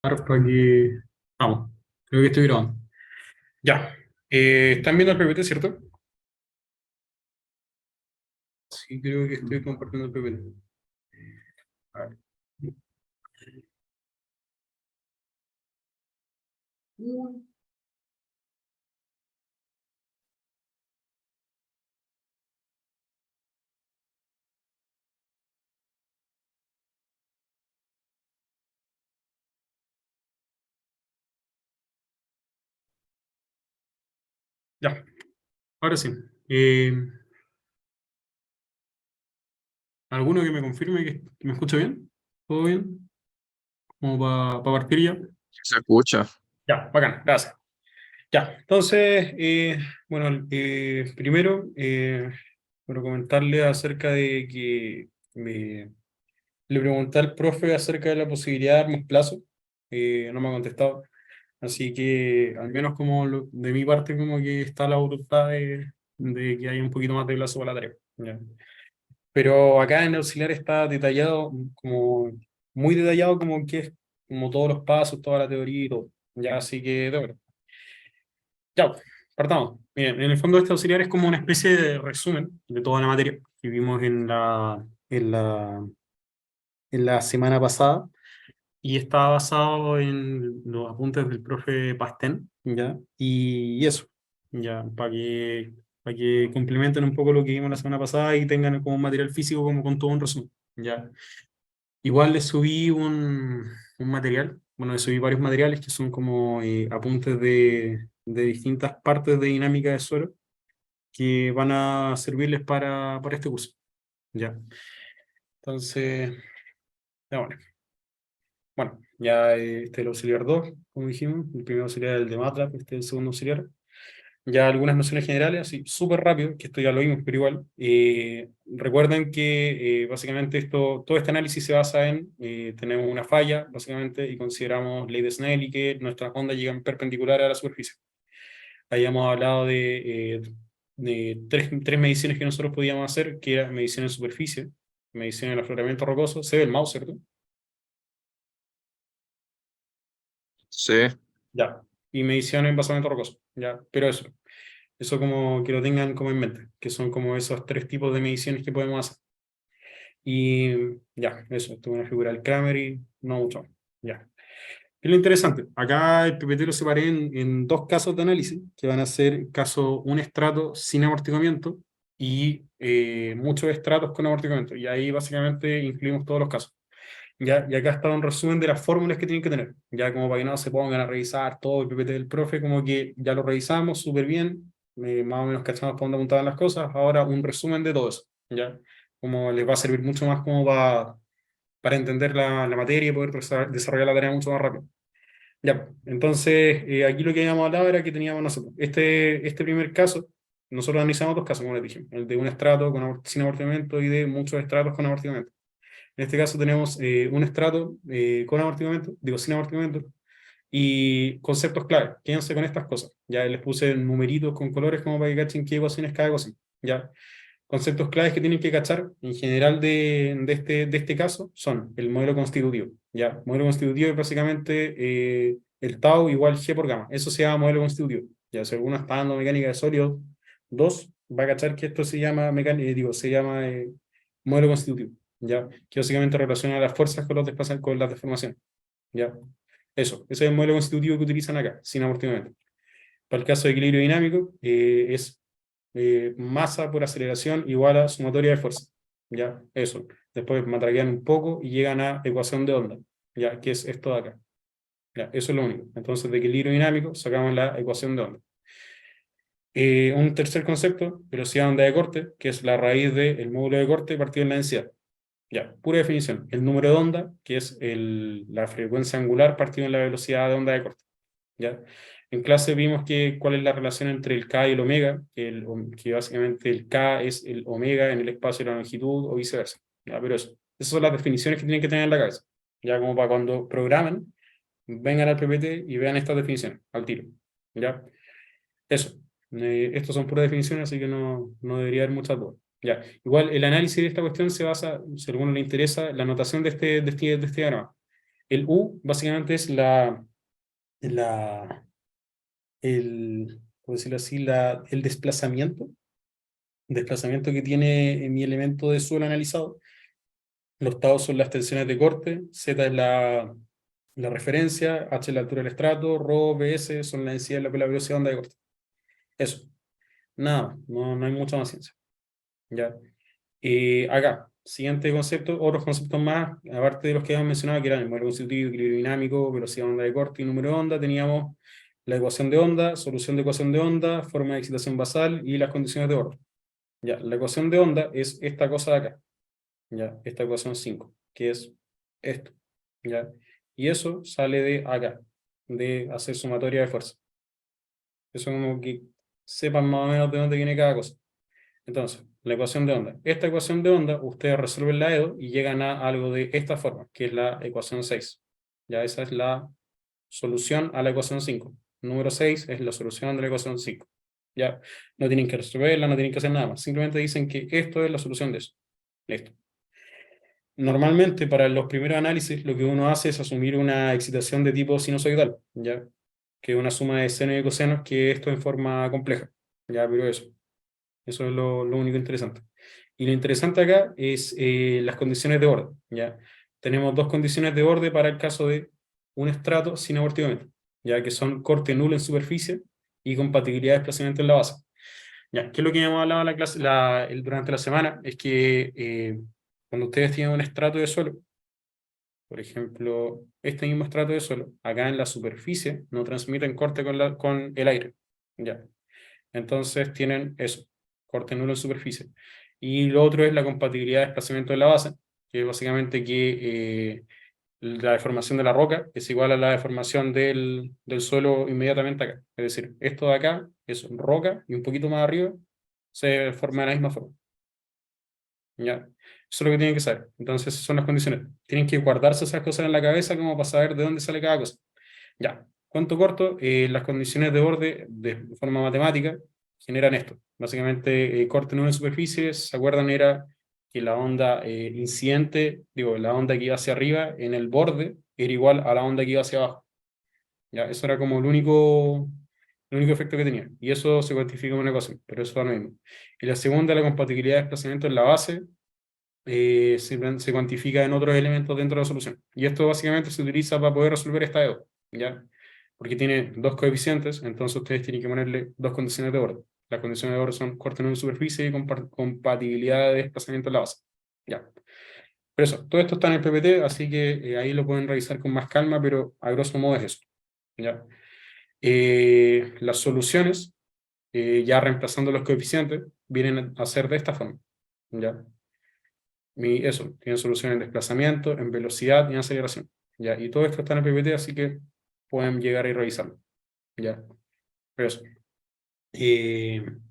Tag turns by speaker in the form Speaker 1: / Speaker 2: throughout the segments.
Speaker 1: Para que... Vamos, creo que estoy grabando. Ya. ¿Están viendo el PPT, cierto? Sí, creo que estoy compartiendo el PPT. A ver. Ya, ahora sí. Eh, ¿Alguno que me confirme que me escucha bien? ¿Todo bien? Como para partir ya.
Speaker 2: Se escucha.
Speaker 1: Ya, bacán, gracias. Ya, entonces, bueno, primero, bueno, comentarle acerca de que le pregunté al profe acerca de la posibilidad de dar más plazo. No me ha contestado. Así que, al menos como de mi parte, como que está la voluntad de que haya un poquito más de plazo para la tarea. ¿Ya? Pero acá en el auxiliar está detallado, como muy detallado, como que es como todos los pasos, toda la teoría y todo. Ya, así que, de verdad. Ya, partamos. Bien, en el fondo este auxiliar es como una especie de resumen de toda la materia que vimos en la semana pasada y está basado en los apuntes del profe Pastén, ¿ya? Y eso, ¿ya? Para que complementen un poco lo que vimos la semana pasada y tengan como un material físico como con todo un resumen, ¿ya? Igual les subí un material, bueno, les subí varios materiales que son como apuntes de distintas partes de dinámica de suelo que van a servirles para este curso, ¿ya? Entonces, ya bueno. Bueno, ya este es el auxiliar 2 como dijimos. El primer auxiliar es el de MATLAB, este es el segundo auxiliar. Ya algunas nociones generales, así súper rápido, que esto ya lo vimos, pero igual. Recuerden que básicamente todo este análisis se basa en, tenemos una falla, básicamente, y consideramos ley de Snell y que nuestras ondas llegan perpendiculares a la superficie. Ahí hemos hablado de tres mediciones que nosotros podíamos hacer, que eran medición en superficie, medición en afloramiento rocoso, se ve el mouse, ¿cierto?
Speaker 2: Sí.
Speaker 1: Ya. Y medición en basamento rocoso. Ya. Pero eso como que lo tengan como en mente, que son como esos tres tipos de mediciones que podemos hacer. Y ya, eso, tuve una figura del Kramer y no mucho más. Ya. Es lo interesante. Acá el PPT lo separé en dos casos de análisis, que van a ser caso un estrato sin amortiguamiento y muchos estratos con amortiguamiento. Y ahí básicamente incluimos todos los casos. Ya, y acá está un resumen de las fórmulas que tienen que tener. Ya como para que no se pongan a revisar todo el PPT del profe, como que ya lo revisamos súper bien, más o menos cachamos por dónde apuntaban las cosas. Ahora un resumen de todo eso. Ya, como les va a servir mucho más como para entender la materia y poder desarrollar la tarea mucho más rápido. Ya, entonces aquí lo que habíamos hablado era que teníamos nosotros. Este primer caso, nosotros analizamos dos casos, como les dije, el de un estrato sin amortiguamiento y de muchos estratos con amortiguamiento. En este caso tenemos un estrato con amortiguamiento, digo sin amortiguamiento, y conceptos clave. Quédense con estas cosas. Ya les puse numeritos con colores como para que cachen qué ecuación es cada ecuación. Ya. Conceptos claves que tienen que cachar en general de este caso son el modelo constitutivo. Ya. El modelo constitutivo es básicamente el tau igual g por gamma. Eso se llama modelo constitutivo. Ya. Si alguno está dando mecánica de sólidos 2 va a cachar que esto se llama modelo constitutivo. ¿Ya? Que básicamente relaciona las fuerzas con, con las deformaciones. ¿Ya? Ese es el modelo constitutivo que utilizan acá, sin amortiguamiento. Para el caso de equilibrio dinámico, es masa por aceleración igual a sumatoria de fuerza. ¿Ya? Eso. Después matraquean un poco y llegan a ecuación de onda, ¿ya? Que es esto de acá. ¿Ya? Eso es lo único. Entonces, de equilibrio dinámico sacamos la ecuación de onda. Un tercer concepto, velocidad de onda de corte, que es la raíz del módulo de corte partido en la densidad. Ya, pura definición. El número de onda, que es la frecuencia angular partido en la velocidad de onda de corte. ¿Ya? En clase vimos cuál es la relación entre el K y el omega, que básicamente el K es el omega en el espacio y la longitud o viceversa. ¿Ya? Pero esas son las definiciones que tienen que tener en la cabeza. Ya como para cuando programen, vengan al PPT y vean estas definiciones al tiro. ¿Ya? Eso. Estos son puras definiciones, así que no debería haber muchas dudas. Ya. Igual el análisis de esta cuestión se basa, si a alguno le interesa, la notación de este diagrama. El U básicamente es por decirlo así, el desplazamiento que tiene mi elemento de suelo analizado. Los taos son las tensiones de corte, Z es la referencia, H es la altura del estrato, ρ, BS son la densidad de la velocidad de onda de corte. Eso. Nada, no hay mucha más ciencia. ¿Ya? Acá, siguiente concepto, otros conceptos más, aparte de los que habíamos mencionado, que eran el modelo constitutivo, equilibrio dinámico, velocidad de onda de corte y número de onda, teníamos la ecuación de onda, solución de ecuación de onda, forma de excitación basal y las condiciones de orden. Ya, la ecuación de onda es esta cosa de acá, ya, esta ecuación 5 que es esto, ya, y eso sale de acá, de hacer sumatoria de fuerza. Eso como que sepan más o menos de dónde viene cada cosa. Entonces, la ecuación de onda. Esta ecuación de onda, ustedes resuelven la EDO y llegan a algo de esta forma, que es la ecuación 6. Ya esa es la solución a la ecuación 5. Número 6 es la solución de la ecuación 5. Ya no tienen que resolverla, no tienen que hacer nada más. Simplemente dicen que esto es la solución de eso. Listo. Normalmente, para los primeros análisis, lo que uno hace es asumir una excitación de tipo sinusoidal, ¿ya? Que es una suma de seno y cosenos, que esto en forma compleja. Ya, pero eso es lo único interesante. Y lo interesante acá es las condiciones de borde, ¿ya? Tenemos dos condiciones de borde para el caso de un estrato sin amortiguamiento, ya que son corte nulo en superficie y compatibilidad de desplazamiento en la base. Ya, ¿qué es lo que hemos hablado en la clase, durante la semana? Es que cuando ustedes tienen un estrato de suelo, por ejemplo, este mismo estrato de suelo, acá en la superficie no transmiten corte con el aire, ¿ya? Entonces tienen eso, corte nulo en superficie. Y lo otro es la compatibilidad de desplazamiento de la base, que es básicamente que la deformación de la roca es igual a la deformación del suelo inmediatamente acá. Es decir, esto de acá es roca y un poquito más arriba se forma de la misma forma. ¿Ya? Eso es lo que tienen que saber. Entonces, esas son las condiciones. Tienen que guardarse esas cosas en la cabeza como para saber de dónde sale cada cosa. Ya, cuento corto, las condiciones de borde de forma matemática generan esto. Básicamente, corte nulo en superficie, ¿se acuerdan? Era que la onda incidente, digo, la onda que iba hacia arriba en el borde era igual a la onda que iba hacia abajo. Ya, eso era como el único efecto que tenía. Y eso se cuantifica en una ecuación, pero eso es lo mismo. Y la segunda, la compatibilidad de desplazamiento en la base, se cuantifica en otros elementos dentro de la solución. Y esto básicamente se utiliza para poder resolver esta EDO, ¿ya? Porque tiene dos coeficientes, entonces ustedes tienen que ponerle dos condiciones de orden. Las condiciones de orden son corte nulo en superficie y compatibilidad de desplazamiento en la base. Ya. Pero eso, todo esto está en el PPT, así que ahí lo pueden revisar con más calma, pero a grosso modo es eso. ¿Ya? Las soluciones, ya reemplazando los coeficientes, vienen a ser de esta forma. ¿Ya? Eso, tiene solución en desplazamiento, en velocidad y en aceleración. ¿Ya? Y todo esto está en el PPT, así que pueden llegar y revisarlo. ¿Ya? Pero eso.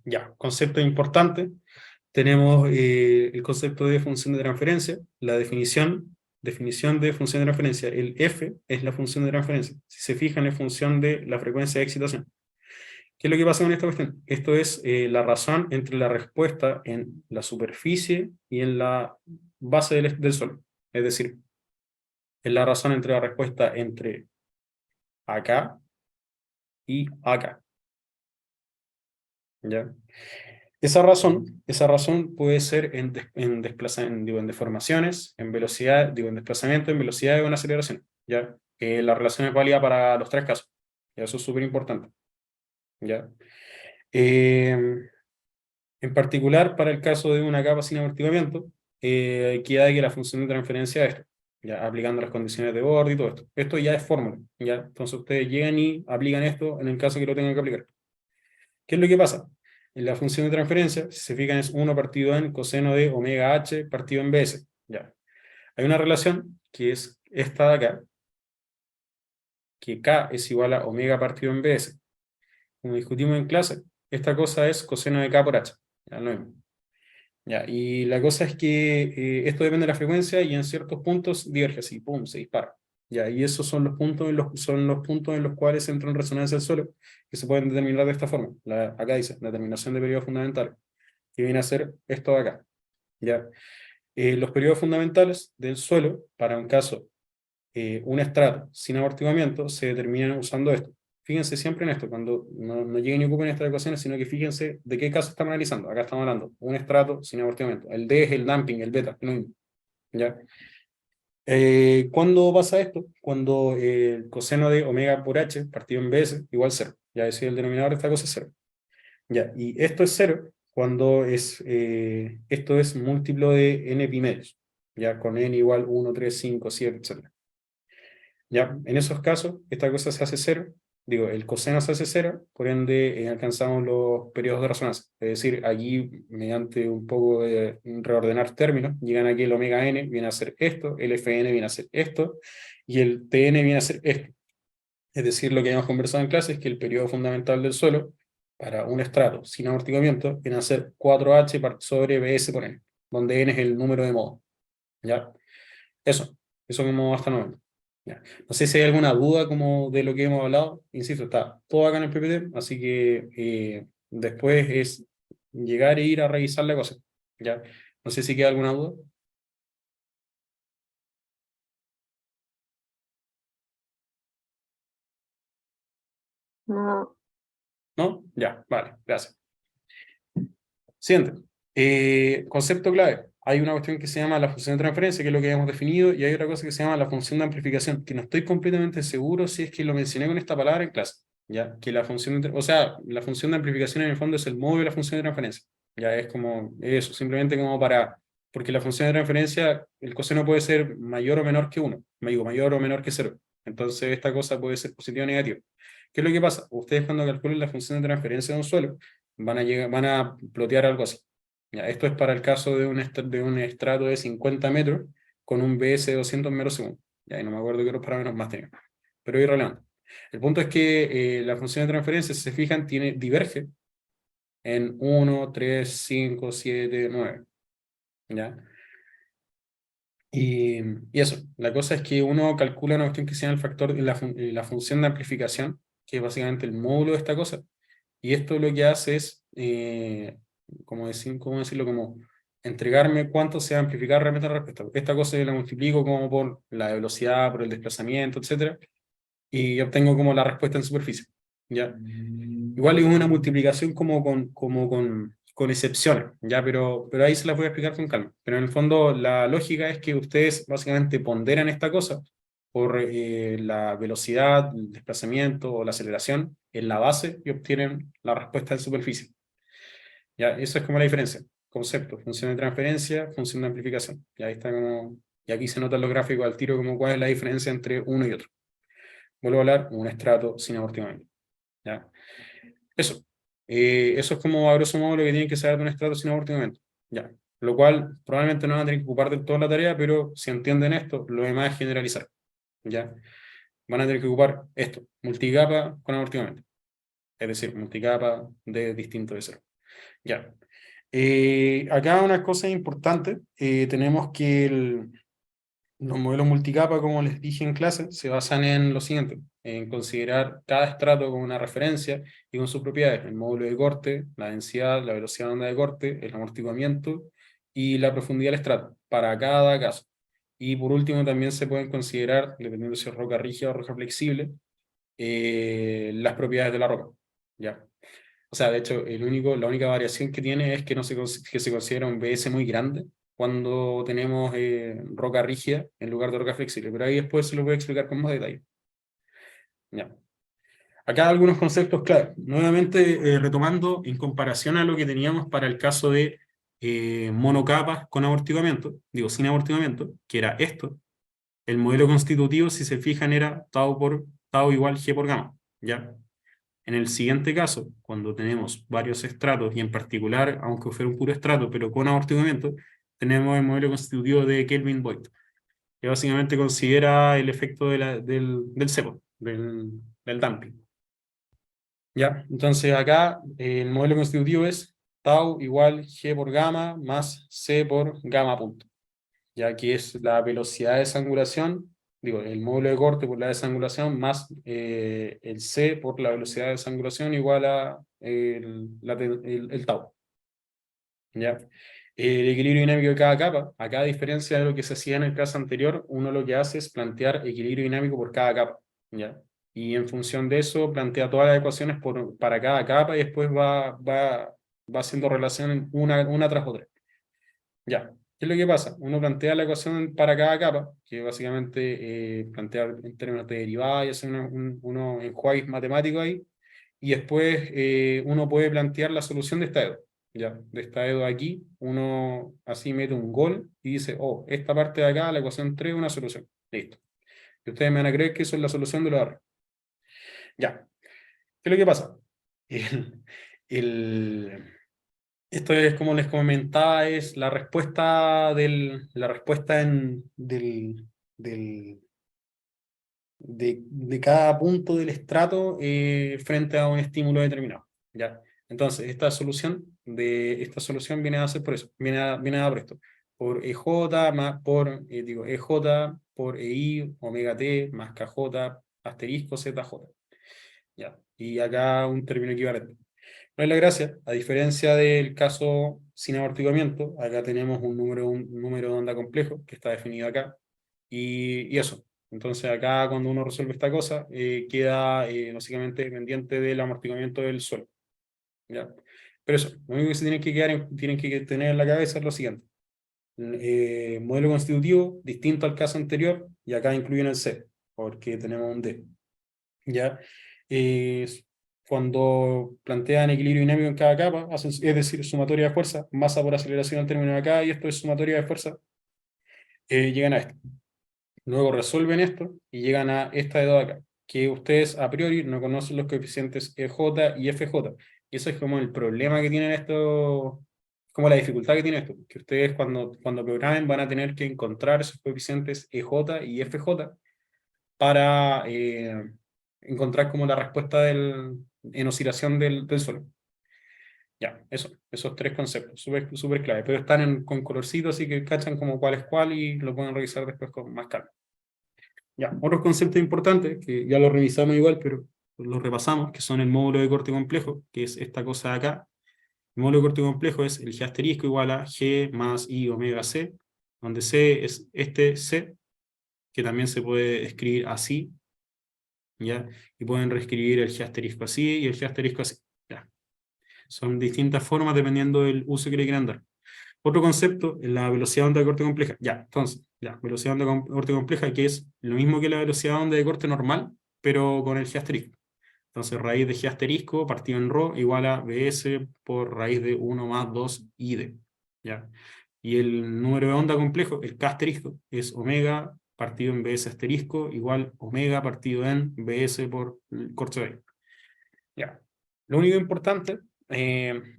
Speaker 1: Ya, concepto importante. Tenemos el concepto de función de transferencia, la definición de función de transferencia. El F es la función de transferencia. Si se fijan, es función de la frecuencia de excitación. ¿Qué es lo que pasa con esta cuestión? Esto es la razón entre la respuesta en la superficie y en la base del suelo. Es decir, es la razón entre la respuesta entre acá y acá. ¿Ya? Esa razón puede ser en deformaciones, en velocidad, en desplazamiento, en velocidad o en aceleración. ¿Ya? La relación es válida para los tres casos. ¿Ya? Eso es súper importante. ¿Ya? Eh, En particular, para el caso de una capa sin amortiguamiento, queda que la función de transferencia es esto, ya aplicando las condiciones de borde y todo esto. Esto ya es fórmula, ¿ya? Entonces ustedes llegan y aplican esto en el caso que lo tengan que aplicar. ¿Qué es lo que pasa? En la función de transferencia, si se fijan, es 1 partido en coseno de omega h partido en bs. ¿Ya? Hay una relación que es esta de acá, que k es igual a omega partido en bs. Como discutimos en clase, esta cosa es coseno de k por h. Ya, lo mismo. Ya, y la cosa es que esto depende de la frecuencia y en ciertos puntos diverge así, pum, se dispara. Ya, y esos son los puntos en los cuales entra en resonancia el suelo, que se pueden determinar de esta forma. Acá dice, determinación de periodos fundamentales, que viene a ser esto de acá. Ya. Los periodos fundamentales del suelo, para un caso un estrato sin amortiguamiento, se determina usando esto. Fíjense siempre en esto, cuando no lleguen y ocupen estas ecuaciones, sino que fíjense de qué caso estamos analizando. Acá estamos hablando un estrato sin amortiguamiento. El D es el damping, el beta, lo mismo. ¿Ya? ¿Cuándo pasa esto? Cuando el coseno de omega por h partido en bs igual 0. Ya decir, el denominador de esta cosa es 0. Ya, y esto es 0 cuando esto es múltiplo de n pi medios. Ya, con n igual 1, 3, 5, 7, etc. Ya, en esos casos, esta cosa se hace 0. Digo, el coseno se hace 0, por ende alcanzamos los periodos de resonancia. Es decir, aquí, mediante un poco de reordenar términos, llegan aquí el omega n, viene a ser esto, el fn viene a ser esto, y el tn viene a ser esto. Es decir, lo que hemos conversado en clase es que el periodo fundamental del suelo, para un estrato sin amortiguamiento, viene a ser 4h sobre bs por n, donde n es el número de modo. ¿Ya? Eso como hasta el momento. Ya. No sé si hay alguna duda como de lo que hemos hablado. Insisto, está todo acá en el PPT, así que después es llegar e ir a revisar la cosa. ¿Ya? No sé si queda alguna duda.
Speaker 3: No,
Speaker 1: ¿No? Ya, vale, gracias. Siguiente. Concepto clave. Hay una cuestión que se llama la función de transferencia, que es lo que hemos definido, y hay otra cosa que se llama la función de amplificación, que no estoy completamente seguro si es que lo mencioné con esta palabra en clase. ¿Ya? Que la función o sea, la función de amplificación en el fondo es el módulo de la función de transferencia. Ya es como eso, simplemente como para... Porque la función de transferencia, el coseno puede ser mayor o menor que 1, me digo, mayor o menor que 0. Entonces esta cosa puede ser positiva o negativa. ¿Qué es lo que pasa? Ustedes cuando calculen la función de transferencia de un suelo, van a plotear algo así. Ya, esto es para el caso de de un estrato de 50 metros con un BS de 200 metros segundo. Ya, y no me acuerdo qué otros parámetros más tenía. Pero es irrelevante. El punto es que la función de transferencia, si se fijan, diverge en 1, 3, 5, 7, 9. ¿Ya? Y eso, la cosa es que uno calcula una cuestión que se llama el factor, la función de amplificación, que es básicamente el módulo de esta cosa. Y esto lo que hace es, ¿cómo decirlo? Como entregarme cuánto se va a amplificar realmente la respuesta. Esta cosa yo la multiplico como por la velocidad, por el desplazamiento, etcétera, y obtengo como la respuesta en superficie. ¿Ya? Igual es una multiplicación con excepciones, ¿ya? Pero ahí se la voy a explicar con calma. Pero en el fondo la lógica es que ustedes básicamente ponderan esta cosa por la velocidad, el desplazamiento o la aceleración en la base y obtienen la respuesta en superficie. ¿Ya? Eso es como la diferencia. Concepto, función de transferencia, función de amplificación. Y ahí está como... Y aquí se notan los gráficos al tiro como cuál es la diferencia entre uno y otro. Vuelvo a hablar, un estrato sin amortiguamiento. ¿Ya? Eso. Eso es como a grosso modo lo que tienen que saber de un estrato sin amortiguamiento. Ya. Lo cual probablemente no van a tener que ocupar del todo la tarea, pero si entienden esto, lo demás es generalizar. ¿Ya? Van a tener que ocupar esto, multicapa con amortiguamiento. Es decir, multicapa de distinto de cero. Ya. Acá una cosa importante, tenemos que los modelos multicapa, como les dije en clase, se basan en lo siguiente, en considerar cada estrato como una referencia y con sus propiedades, el módulo de corte, la densidad, la velocidad de onda de corte, el amortiguamiento y la profundidad del estrato, para cada caso. Y por último también se pueden considerar, dependiendo si es roca rígida o roca flexible, las propiedades de la roca. ¿Ya? O sea, de hecho, la única variación que tiene es que, no se, que se considera un BS muy grande cuando tenemos roca rígida en lugar de roca flexible, pero ahí después se lo voy a explicar con más detalle. Ya. Acá algunos conceptos clave. Nuevamente, retomando en comparación a lo que teníamos para el caso de monocapas con amortiguamiento, digo, sin amortiguamiento, que era esto, el modelo constitutivo, si se fijan, era tau igual G por gamma. ¿Ya? En el siguiente caso, cuando tenemos varios estratos, y en particular, aunque fuera un puro estrato, pero con amortiguamiento, tenemos el modelo constitutivo de Kelvin-Voigt, que básicamente considera el efecto del cepo, del damping. ¿Ya? Entonces acá el modelo constitutivo es tau igual G por gamma más C por gamma punto, ya que es la velocidad de desangulación, digo, el módulo de corte por la desangulación más el C por la velocidad de desangulación igual a el tau. ¿Ya? El equilibrio dinámico de cada capa, acá a diferencia de lo que se hacía en el caso anterior, uno lo que hace es plantear equilibrio dinámico por cada capa, ¿ya? Y en función de eso plantea todas las ecuaciones para cada capa y después va haciendo relación una tras otra. Ya, ¿qué es lo que pasa? Uno plantea la ecuación para cada capa, que básicamente plantear en términos de derivada y hacer uno enjuague matemático ahí, y después uno puede plantear la solución de esta EDO. Ya, de esta EDO aquí, uno así mete un gol y dice, oh, esta parte de acá, la ecuación 3 es una solución. Listo. Y ustedes me van a creer que eso es la solución de los errores. Ya, ¿qué es lo que pasa? El, el, Esto es, como les comentaba, es la respuesta de cada punto del estrato frente a un estímulo determinado. ¿Ya? Entonces, esta solución viene a ser por eso, viene a dar por esto. Por EJ, digo, EJ por EI, omega T, más KJ, asterisco ZJ. ¿Ya? Y acá un término equivalente. No es la gracia, a diferencia del caso sin amortiguamiento, acá tenemos un número de onda complejo que está definido acá, y eso. Entonces acá cuando uno resuelve esta cosa, queda básicamente pendiente del amortiguamiento del suelo. ¿Ya? Pero eso, lo único que se tienen que tener en la cabeza es lo siguiente. Modelo constitutivo, distinto al caso anterior, y acá incluyen el C, porque tenemos un D. ¿Ya? Eh, Cuando plantean equilibrio dinámico en cada capa, es decir, sumatoria de fuerza, masa por aceleración al término de acá, y esto es sumatoria de fuerza, llegan a esto. Luego resuelven esto y llegan a esta de 2 acá, que ustedes a priori no conocen los coeficientes EJ y FJ. Y eso es como el problema que tienen esto, como la dificultad que tiene esto, que ustedes cuando programen van a tener que encontrar esos coeficientes EJ y FJ para encontrar como la respuesta en oscilación del suelo. Ya, esos tres conceptos, súper clave, pero están con colorcito, así que cachan como cuál es cuál y lo pueden revisar después con más calma. Ya, otros conceptos importantes, que ya los revisamos igual, pero los repasamos, que son el módulo de corte complejo, que es esta cosa de acá. El módulo de corte complejo es el G asterisco igual a G más I omega C, donde C es este C, que también se puede escribir así, ¿ya? Y pueden reescribir el G asterisco así y el G asterisco así, ¿ya? Son distintas formas dependiendo del uso que le quieran dar. Otro concepto es la velocidad de onda de corte compleja. Ya, entonces, la velocidad de onda de corte compleja, que es lo mismo que la velocidad de onda de corte normal, pero con el G asterisco. Entonces, raíz de G asterisco partido en ρ igual a BS por raíz de 1 más 2 ID. ¿Ya? Y el número de onda complejo, el K asterisco, es omega partido en BS asterisco igual omega partido en BS por el corte de ahí. Ya. Lo único importante,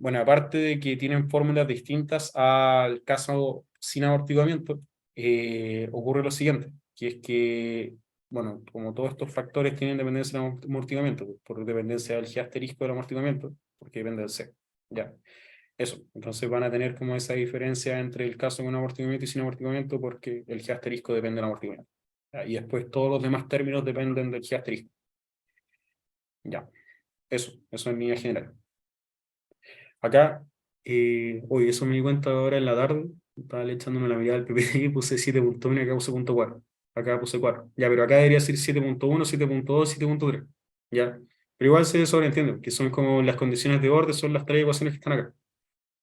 Speaker 1: bueno, aparte de que tienen fórmulas distintas al caso sin amortiguamiento, ocurre lo siguiente, que es que, bueno, como todos estos factores tienen dependencia del amortiguamiento, por dependencia del G asterisco del amortiguamiento, porque depende del C. Ya, eso. Entonces van a tener como esa diferencia entre el caso con amortiguamiento y sin amortiguamiento, porque el G asterisco depende del amortiguamiento. ¿Ya? Y después todos los demás términos dependen del G asterisco. Ya. Eso en línea general. Acá, hoy eso me di cuenta ahora en la tarde, estaba echándome la mirada al PPT y puse 7.1 y acá puse 0.4. Acá puse 4. Ya, pero acá debería ser 7.1, 7.2, 7.3. Ya. Pero igual se sobreentiende, que son como las condiciones de orden, son las tres ecuaciones que están acá.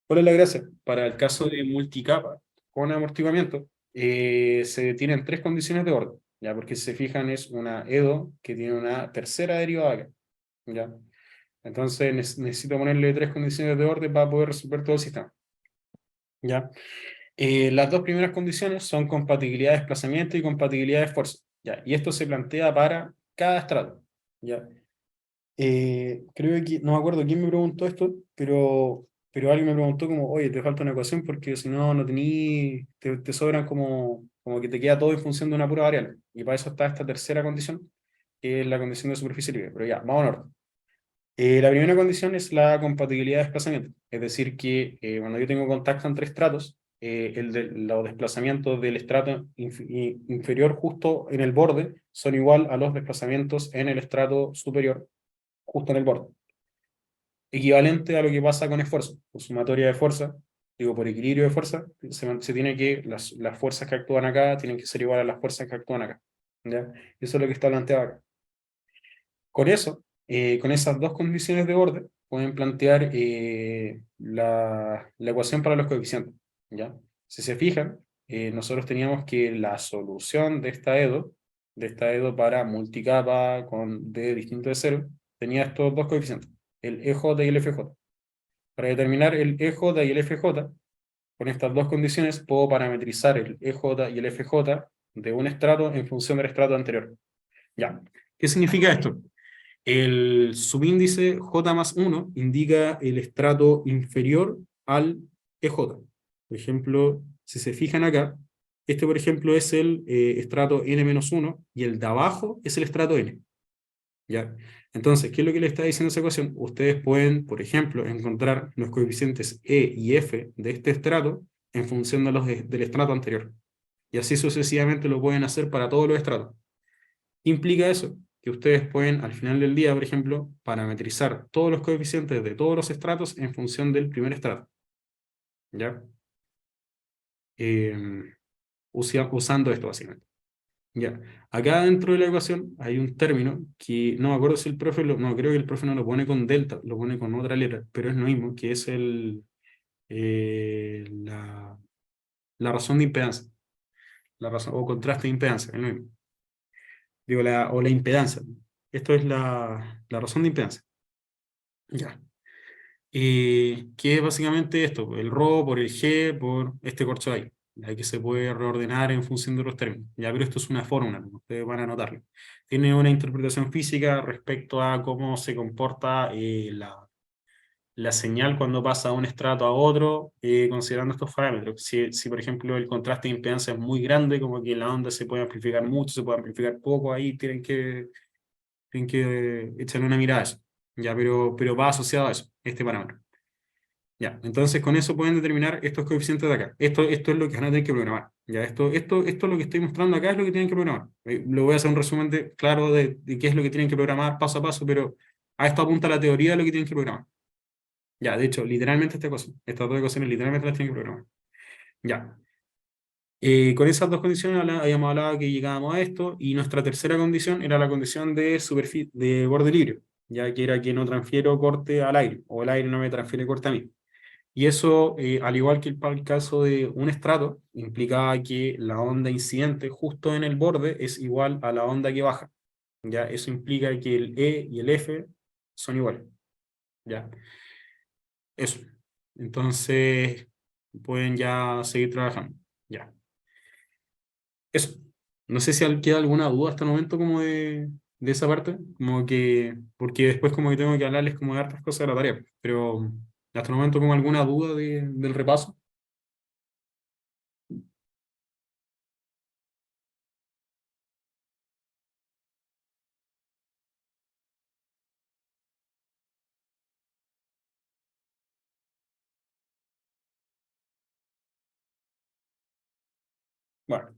Speaker 1: ¿Cuál es la gracia? Para el caso de multicapa con amortiguamiento, se tienen tres condiciones de orden. Ya, porque si se fijan es una EDO que tiene una tercera derivada acá. ¿Ya? Entonces necesito ponerle tres condiciones de orden para poder resolver todo el sistema. ¿Ya? Las dos primeras condiciones son compatibilidad de desplazamiento y compatibilidad de fuerza. ¿Ya? Y esto se plantea para cada estrato. ¿Ya? Creo que, no me acuerdo quién me preguntó esto, pero alguien me preguntó como, oye, te falta una ecuación porque si no, no tení, te sobran como que te queda todo en función de una pura variable. Y para eso está esta tercera condición, que es la condición de superficie libre. Pero ya, vamos a orden. La primera condición es la compatibilidad de desplazamiento, es decir, que cuando yo tengo contacto entre estratos, los desplazamientos del estrato inferior justo en el borde son igual a los desplazamientos en el estrato superior justo en el borde. Equivalente a lo que pasa con esfuerzo, con sumatoria de fuerza, digo, por equilibrio de fuerza, se tiene que, las fuerzas que actúan acá tienen que ser iguales a las fuerzas que actúan acá, ¿ya? Eso es lo que está planteado acá. Con eso, con esas dos condiciones de orden, pueden plantear la ecuación para los coeficientes, ¿ya? Si se fijan, nosotros teníamos que la solución de esta EDO para multicapa con D distinto de 0, tenía estos dos coeficientes, el EJ y el FJ. Para determinar el EJ y el FJ, con estas dos condiciones puedo parametrizar el EJ y el FJ de un estrato en función del estrato anterior. ¿Ya? ¿Qué significa esto? El subíndice J más 1 indica el estrato inferior al EJ. Por ejemplo, si se fijan acá, este por ejemplo es el estrato N-1 y el de abajo es el estrato N. ¿Ya? Entonces, ¿qué es lo que le está diciendo esa ecuación? Ustedes pueden, por ejemplo, encontrar los coeficientes E y F de este estrato en función de del estrato anterior. Y así sucesivamente lo pueden hacer para todos los estratos. ¿Qué implica eso? Que ustedes pueden, al final del día, por ejemplo, parametrizar todos los coeficientes de todos los estratos en función del primer estrato. ¿Ya? Usando esto, básicamente. Ya. Acá dentro de la ecuación hay un término que no me acuerdo si el profe, no, creo que el profe no lo pone con delta, lo pone con otra letra, pero es lo mismo, que es la razón de impedancia. La razón, o contraste de impedancia, es lo mismo. Digo, o la impedancia. Esto es la razón de impedancia. Ya. Que es básicamente esto, el ρ por el g por este corcho ahí, ya que se puede reordenar en función de los términos, ya, pero esto es una fórmula, ¿no? Ustedes van a anotarlo. Tiene una interpretación física respecto a cómo se comporta la señal cuando pasa de un estrato a otro, considerando estos parámetros. Si, por ejemplo, el contraste de impedancia es muy grande, como que la onda se puede amplificar mucho, se puede amplificar poco, ahí tienen que echarle una mirada a eso, ya, pero va asociado a eso, este parámetro. Ya, entonces con eso pueden determinar estos coeficientes de acá. Esto es lo que van a tener que programar. Ya, esto lo que estoy mostrando acá es lo que tienen que programar. Lo voy a hacer un resumen claro de qué es lo que tienen que programar paso a paso, pero a esto apunta la teoría de lo que tienen que programar. Ya, de hecho, literalmente estas dos ecuaciones literalmente las tienen que programar. Ya. Con esas dos condiciones habíamos hablado que llegábamos a esto, y nuestra tercera condición era la condición de borde libre, ya que era que no transfiero corte al aire, o el aire no me transfiere corte a mí. Y eso, al igual que para el caso de un estrato, implicaba que la onda incidente justo en el borde es igual a la onda que baja. ¿Ya? Eso implica que el E y el F son iguales. ¿Ya? Eso. Entonces, pueden ya seguir trabajando. Ya. Eso. No sé si queda alguna duda hasta el momento como de esa parte, como que, porque después como que tengo que hablarles como de hartas cosas de la tarea, pero hasta el momento como alguna duda del repaso. Bueno.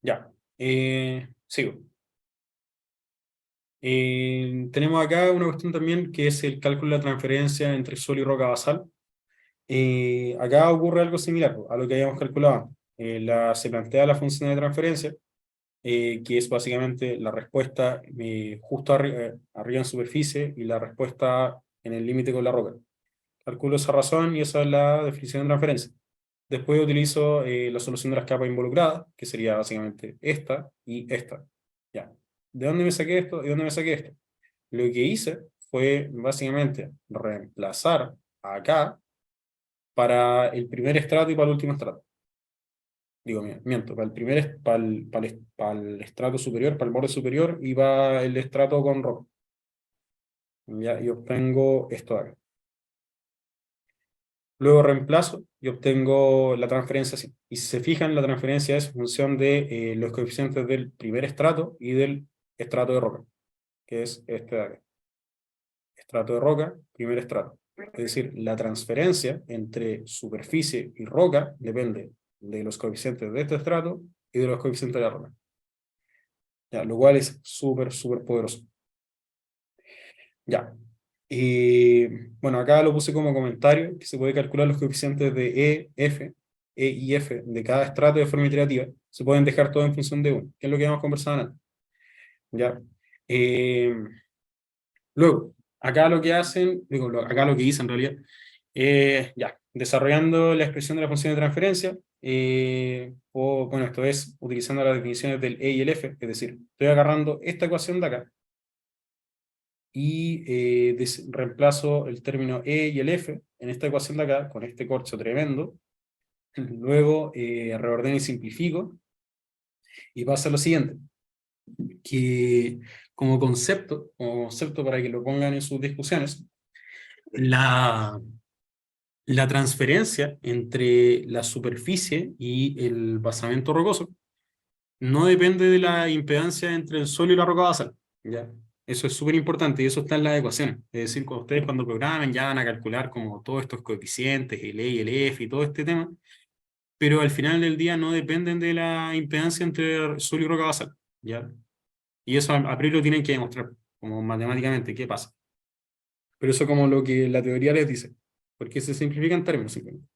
Speaker 1: Ya, sigo. Tenemos acá una cuestión también que es el cálculo de la transferencia entre suelo y roca basal. Acá ocurre algo similar a lo que habíamos calculado antes. Se plantea la función de transferencia, que es básicamente la respuesta justo arriba en superficie y la respuesta en el límite con la roca. Calculo esa razón y esa es la definición de transferencia. Después utilizo la solución de las capas involucradas, que sería básicamente esta y esta. Ya. ¿De dónde me saqué esto? ¿De dónde me saqué esto? Lo que hice fue básicamente reemplazar acá para el primer estrato y para el último estrato. Digo, miento, para el para el estrato superior, para el borde superior y para el estrato con roca. Ya, y obtengo esto de acá. Luego reemplazo y obtengo la transferencia así. Y si se fijan, la transferencia es función de los coeficientes del primer estrato y del estrato de roca, que es este de acá. Estrato de roca, primer estrato. Es decir, la transferencia entre superficie y roca depende de los coeficientes de este estrato y de los coeficientes de la roca. Ya, lo cual es súper, súper poderoso. Ya. Bueno, acá lo puse como comentario, que se puede calcular los coeficientes de E y F de cada estrato de forma iterativa. Se pueden dejar todo en función de uno, que es lo que hemos conversado antes. ¿Ya? Eh, Luego, acá lo que hacen, digo, acá lo que hice en realidad, ya, desarrollando la expresión de la función de transferencia, o bueno, esto es utilizando las definiciones del E y el F, es decir, estoy agarrando esta ecuación de acá y reemplazo el término E y el F en esta ecuación de acá con este corcho tremendo, luego reordeno y simplifico, y pasa lo siguiente, que como concepto para que lo pongan en sus discusiones, la, la transferencia entre la superficie y el basamento rocoso no depende de la impedancia entre el suelo y la roca basal, ¿ya? Eso es súper importante y eso está en las ecuaciones. Es decir, cuando programen ya van a calcular como todos estos coeficientes, el E y el F y todo este tema, pero al final del día no dependen de la impedancia entre suelo y roca basal, ¿ya? Y eso a priori lo tienen que demostrar, como matemáticamente, qué pasa. Pero eso como lo que la teoría les dice, porque se simplifican términos simplemente.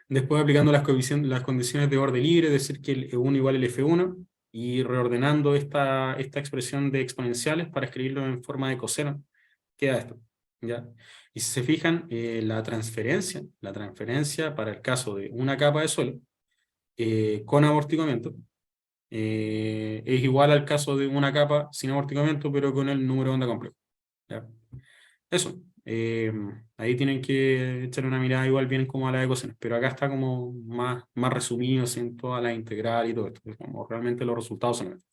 Speaker 1: Después aplicando las condiciones de orden libre, es decir, que el E1 igual al F1, y reordenando esta expresión de exponenciales para escribirlo en forma de coseno, queda esto, ¿ya? Y si se fijan, la transferencia para el caso de una capa de suelo con amortiguamiento es igual al caso de una capa sin amortiguamiento, pero con el número de onda complejo, ¿ya? Eso. Ahí tienen que echar una mirada igual bien como a las ecuaciones, pero acá está como más resumido sin toda la integral y todo esto, como realmente los resultados son estos.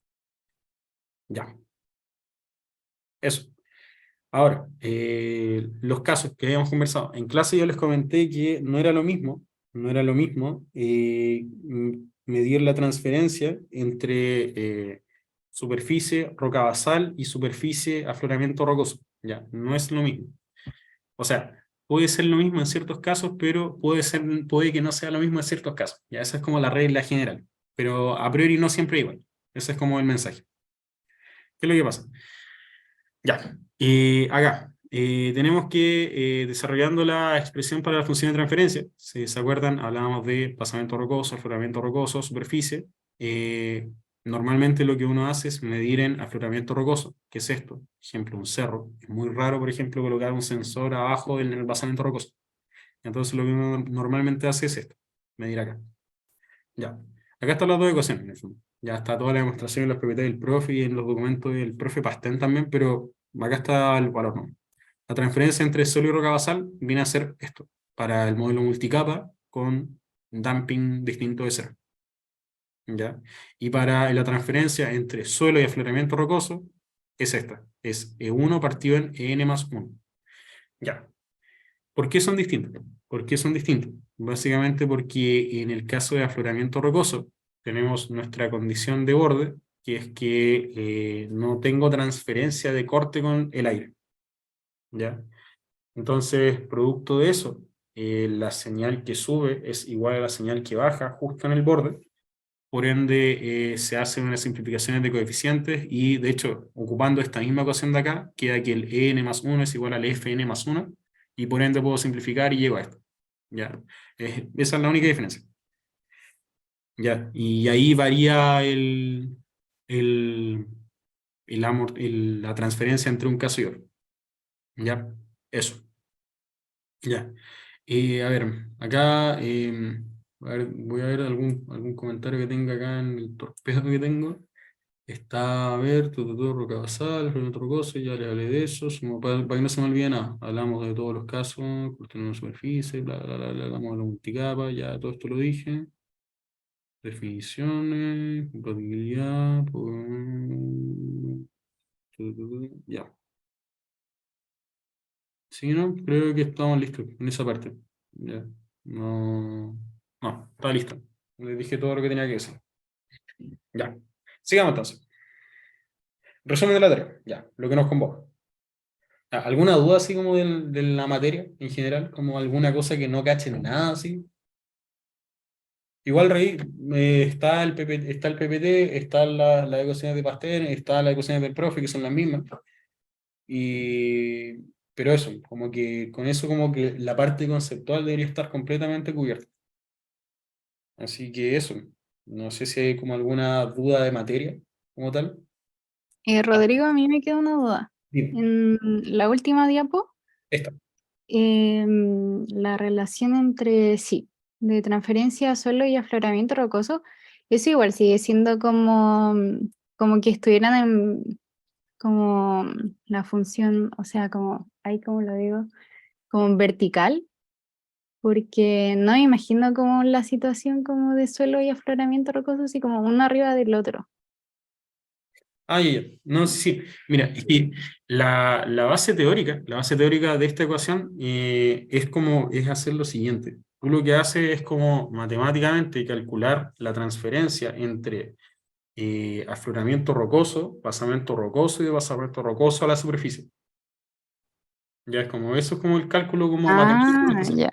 Speaker 1: Ya, eso. Ahora, los casos que habíamos conversado. En clase yo les comenté que no era lo mismo medir la transferencia entre superficie, roca basal y superficie, afloramiento rocoso. Ya, no es lo mismo. O sea, puede ser lo mismo en ciertos casos, pero puede que no sea lo mismo en ciertos casos. Ya, esa es como la regla general. Pero a priori no siempre igual. Ese es como el mensaje. ¿Qué es lo que pasa? Ya, acá tenemos que, desarrollando la expresión para la función de transferencia, si se acuerdan, hablábamos de pasamiento rocoso, afloramiento rocoso, superficie. Eh, Normalmente lo que uno hace es medir en afloramiento rocoso. ¿Qué es esto? Por ejemplo, un cerro. Es muy raro, por ejemplo, colocar un sensor abajo en el basamento rocoso. Entonces lo que uno normalmente hace es esto, medir acá. Ya. Acá están las dos ecuaciones, en el fondo. Ya está toda la demostración en los PPT del profe y en los documentos del profe Pastén también, pero acá está el valor, ¿no? La transferencia entre suelo y roca basal viene a ser esto, para el modelo multicapa con damping distinto de cero, ¿ya? Y para la transferencia entre suelo y afloramiento rocoso es esta, es E1 partido en En más 1. Ya. ¿Por qué son distintos? ¿Por qué son distintos? Básicamente porque en el caso de afloramiento rocoso tenemos nuestra condición de borde, que es que no tengo transferencia de corte con el aire, ¿ya? Entonces, producto de eso, la señal que sube es igual a la señal que baja justo en el borde, por ende se hacen unas simplificaciones de coeficientes y de hecho, ocupando esta misma ecuación de acá, queda que el En más 1 es igual al Fn más 1 y por ende puedo simplificar y llego a esto. ¿Ya? Esa es la única diferencia. ¿Ya? Y ahí varía el, la transferencia entre un caso y otro. ¿Ya? Eso. Ya. A ver, acá voy a ver algún comentario que tenga acá en el torpedo que tengo. Está, a ver, todo roca basal, otro cosa, ya le hablé de eso, como para que no se me olvide nada. Hablamos de todos los casos, cuestión de superficie, bla, bla, bla, bla, hablamos de la multicapa, ya todo esto lo dije. Definiciones, compatibilidad, ya. Sí, ¿no? Creo que estamos listos en esa parte. Ya. No, no, está listo. Les dije todo lo que tenía que decir. Ya. Sigamos entonces. Resumen de la tarea. Ya, lo que nos convoca. ¿Alguna duda así como de la materia en general? ¿Como alguna cosa que no cachen nada así? Igual, Rey, está el PPT, están las ecuaciones de Pasteur, están las ecuaciones del profe, que son las mismas. Y, pero eso, como que con eso como que la parte conceptual debería estar completamente cubierta. Así que eso, no sé si hay como alguna duda de materia como tal.
Speaker 3: Rodrigo, a mí me queda una duda.
Speaker 1: Dime,
Speaker 3: En la última diapo,
Speaker 1: esta.
Speaker 3: la relación entre sí, de transferencia a suelo y afloramiento rocoso, eso igual sigue siendo como que estuvieran en como la función, o sea, como, ahí como lo digo, como vertical, porque no me imagino como la situación como de suelo y afloramiento rocoso, así como uno arriba del otro.
Speaker 1: Ah, ya, ya. No, sí, sí. Mira, es que la base teórica de esta ecuación es como, es hacer lo siguiente. Tú lo que haces es como matemáticamente calcular la transferencia entre afloramiento rocoso, basamento rocoso y de basamento rocoso a la superficie. Ya es como, eso es como el cálculo como matemático que
Speaker 3: Ah,
Speaker 1: se hace.
Speaker 3: ya.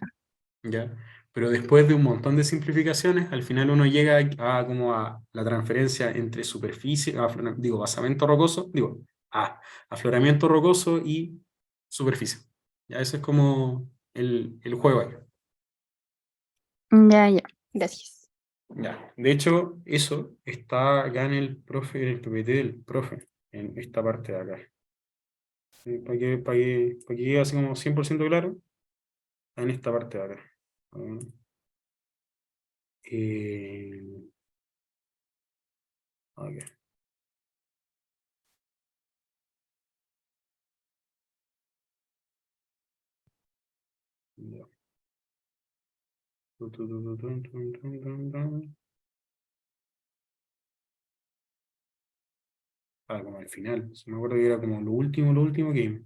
Speaker 1: ¿Ya? Pero después de un montón de simplificaciones, al final uno llega como a la transferencia entre superficie, digo, basamento rocoso, digo, a afloramiento rocoso y superficie. Ya, ese es como el juego ahí.
Speaker 3: Ya, ya. Gracias.
Speaker 1: Ya. De hecho, eso está acá en el profe, en el PPT del profe, en esta parte de acá. Para que quede así como 100% claro, en esta parte de acá. Eh, ok. Ya. Tu, tu, tu, tu, tun, tun, tun, tun, tun. Ah, como al final. Sí, me acuerdo que era como lo último que.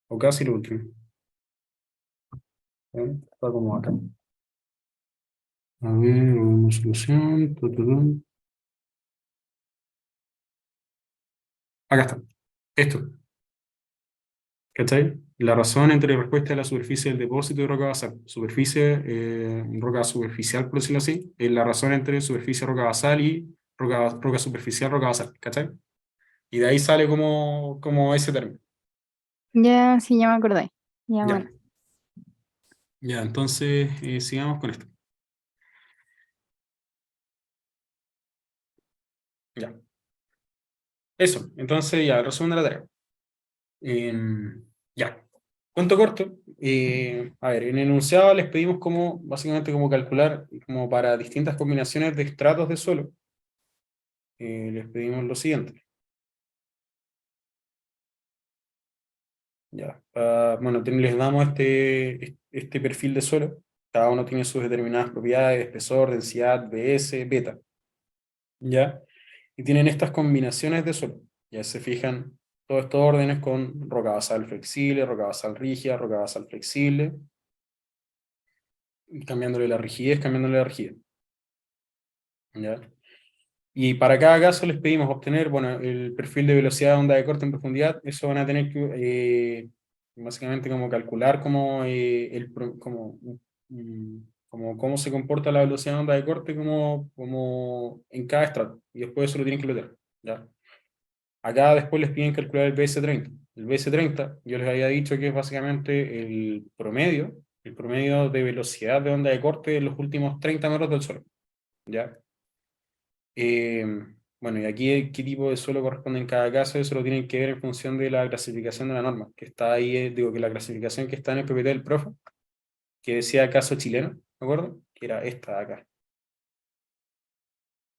Speaker 1: O casi lo último. Está como acá. A ver, una solución. Tu, tu, tu. Acá está. Esto. ¿Cachai? La razón entre la respuesta de la superficie del depósito y roca basal. Superficie, roca superficial, por decirlo así, es la razón entre superficie roca basal y roca superficial roca basal. ¿Cachai? Y de ahí sale como ese término.
Speaker 3: Ya, sí, ya me acordé. Ya,
Speaker 1: Ya.
Speaker 3: bueno.
Speaker 1: Ya, entonces sigamos con esto. Ya. Eso, entonces ya, resumen de la tarea. Ya, cuento corto. A ver, en el enunciado les pedimos como, básicamente como calcular, como para distintas combinaciones de estratos de suelo, les pedimos lo siguiente. Ya, bueno, les damos este perfil de suelo. Cada uno tiene sus determinadas propiedades, espesor, densidad, BS, beta. ¿Ya? Y tienen estas combinaciones de suelo. Ya se fijan todos estos órdenes con roca basal flexible, roca basal rígida, roca basal flexible, cambiándole la rigidez, cambiándole la rigidez. ¿Ya? Y para cada caso les pedimos obtener, bueno, el perfil de velocidad de onda de corte en profundidad. Eso van a tener que, básicamente, como calcular como cómo se comporta la velocidad de onda de corte como en cada estrato. Y después eso lo tienen que lograr. ¿Ya? Acá después les piden calcular el BS30. El BS30, yo les había dicho que es básicamente el promedio de velocidad de onda de corte en los últimos 30 metros del suelo. ¿Ya? Eh, bueno, y aquí qué tipo de suelo corresponde en cada caso, eso lo tienen que ver en función de la clasificación de la norma, que está ahí, digo que la clasificación que está en el PPT del profe, que decía caso chileno, ¿me acuerdo? Que era esta de acá.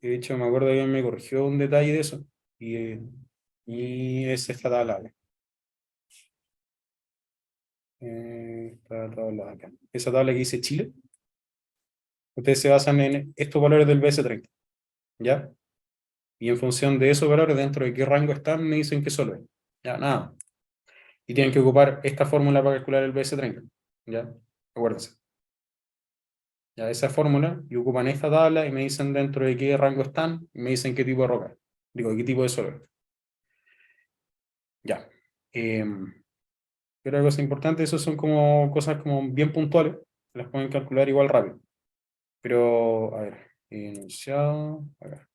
Speaker 1: Y de hecho, me acuerdo que me corrigió un detalle de eso, y es esta tabla acá. Esta tabla de acá. Esa tabla que dice Chile, ustedes se basan en estos valores del BS30, ¿ya? Y en función de esos valores, dentro de qué rango están, me dicen que solo es. Ya, nada. Y tienen que ocupar esta fórmula para calcular el BS30. ¿Ya? Acuérdense. Ya, esa fórmula, y ocupan esta tabla y me dicen dentro de qué rango están, y me dicen qué tipo de roca. Digo, qué tipo de suelo. Ya. Pero cosa importante, eso son como cosas como bien puntuales, las pueden calcular igual rápido. Pero, a ver, enunciado, acá.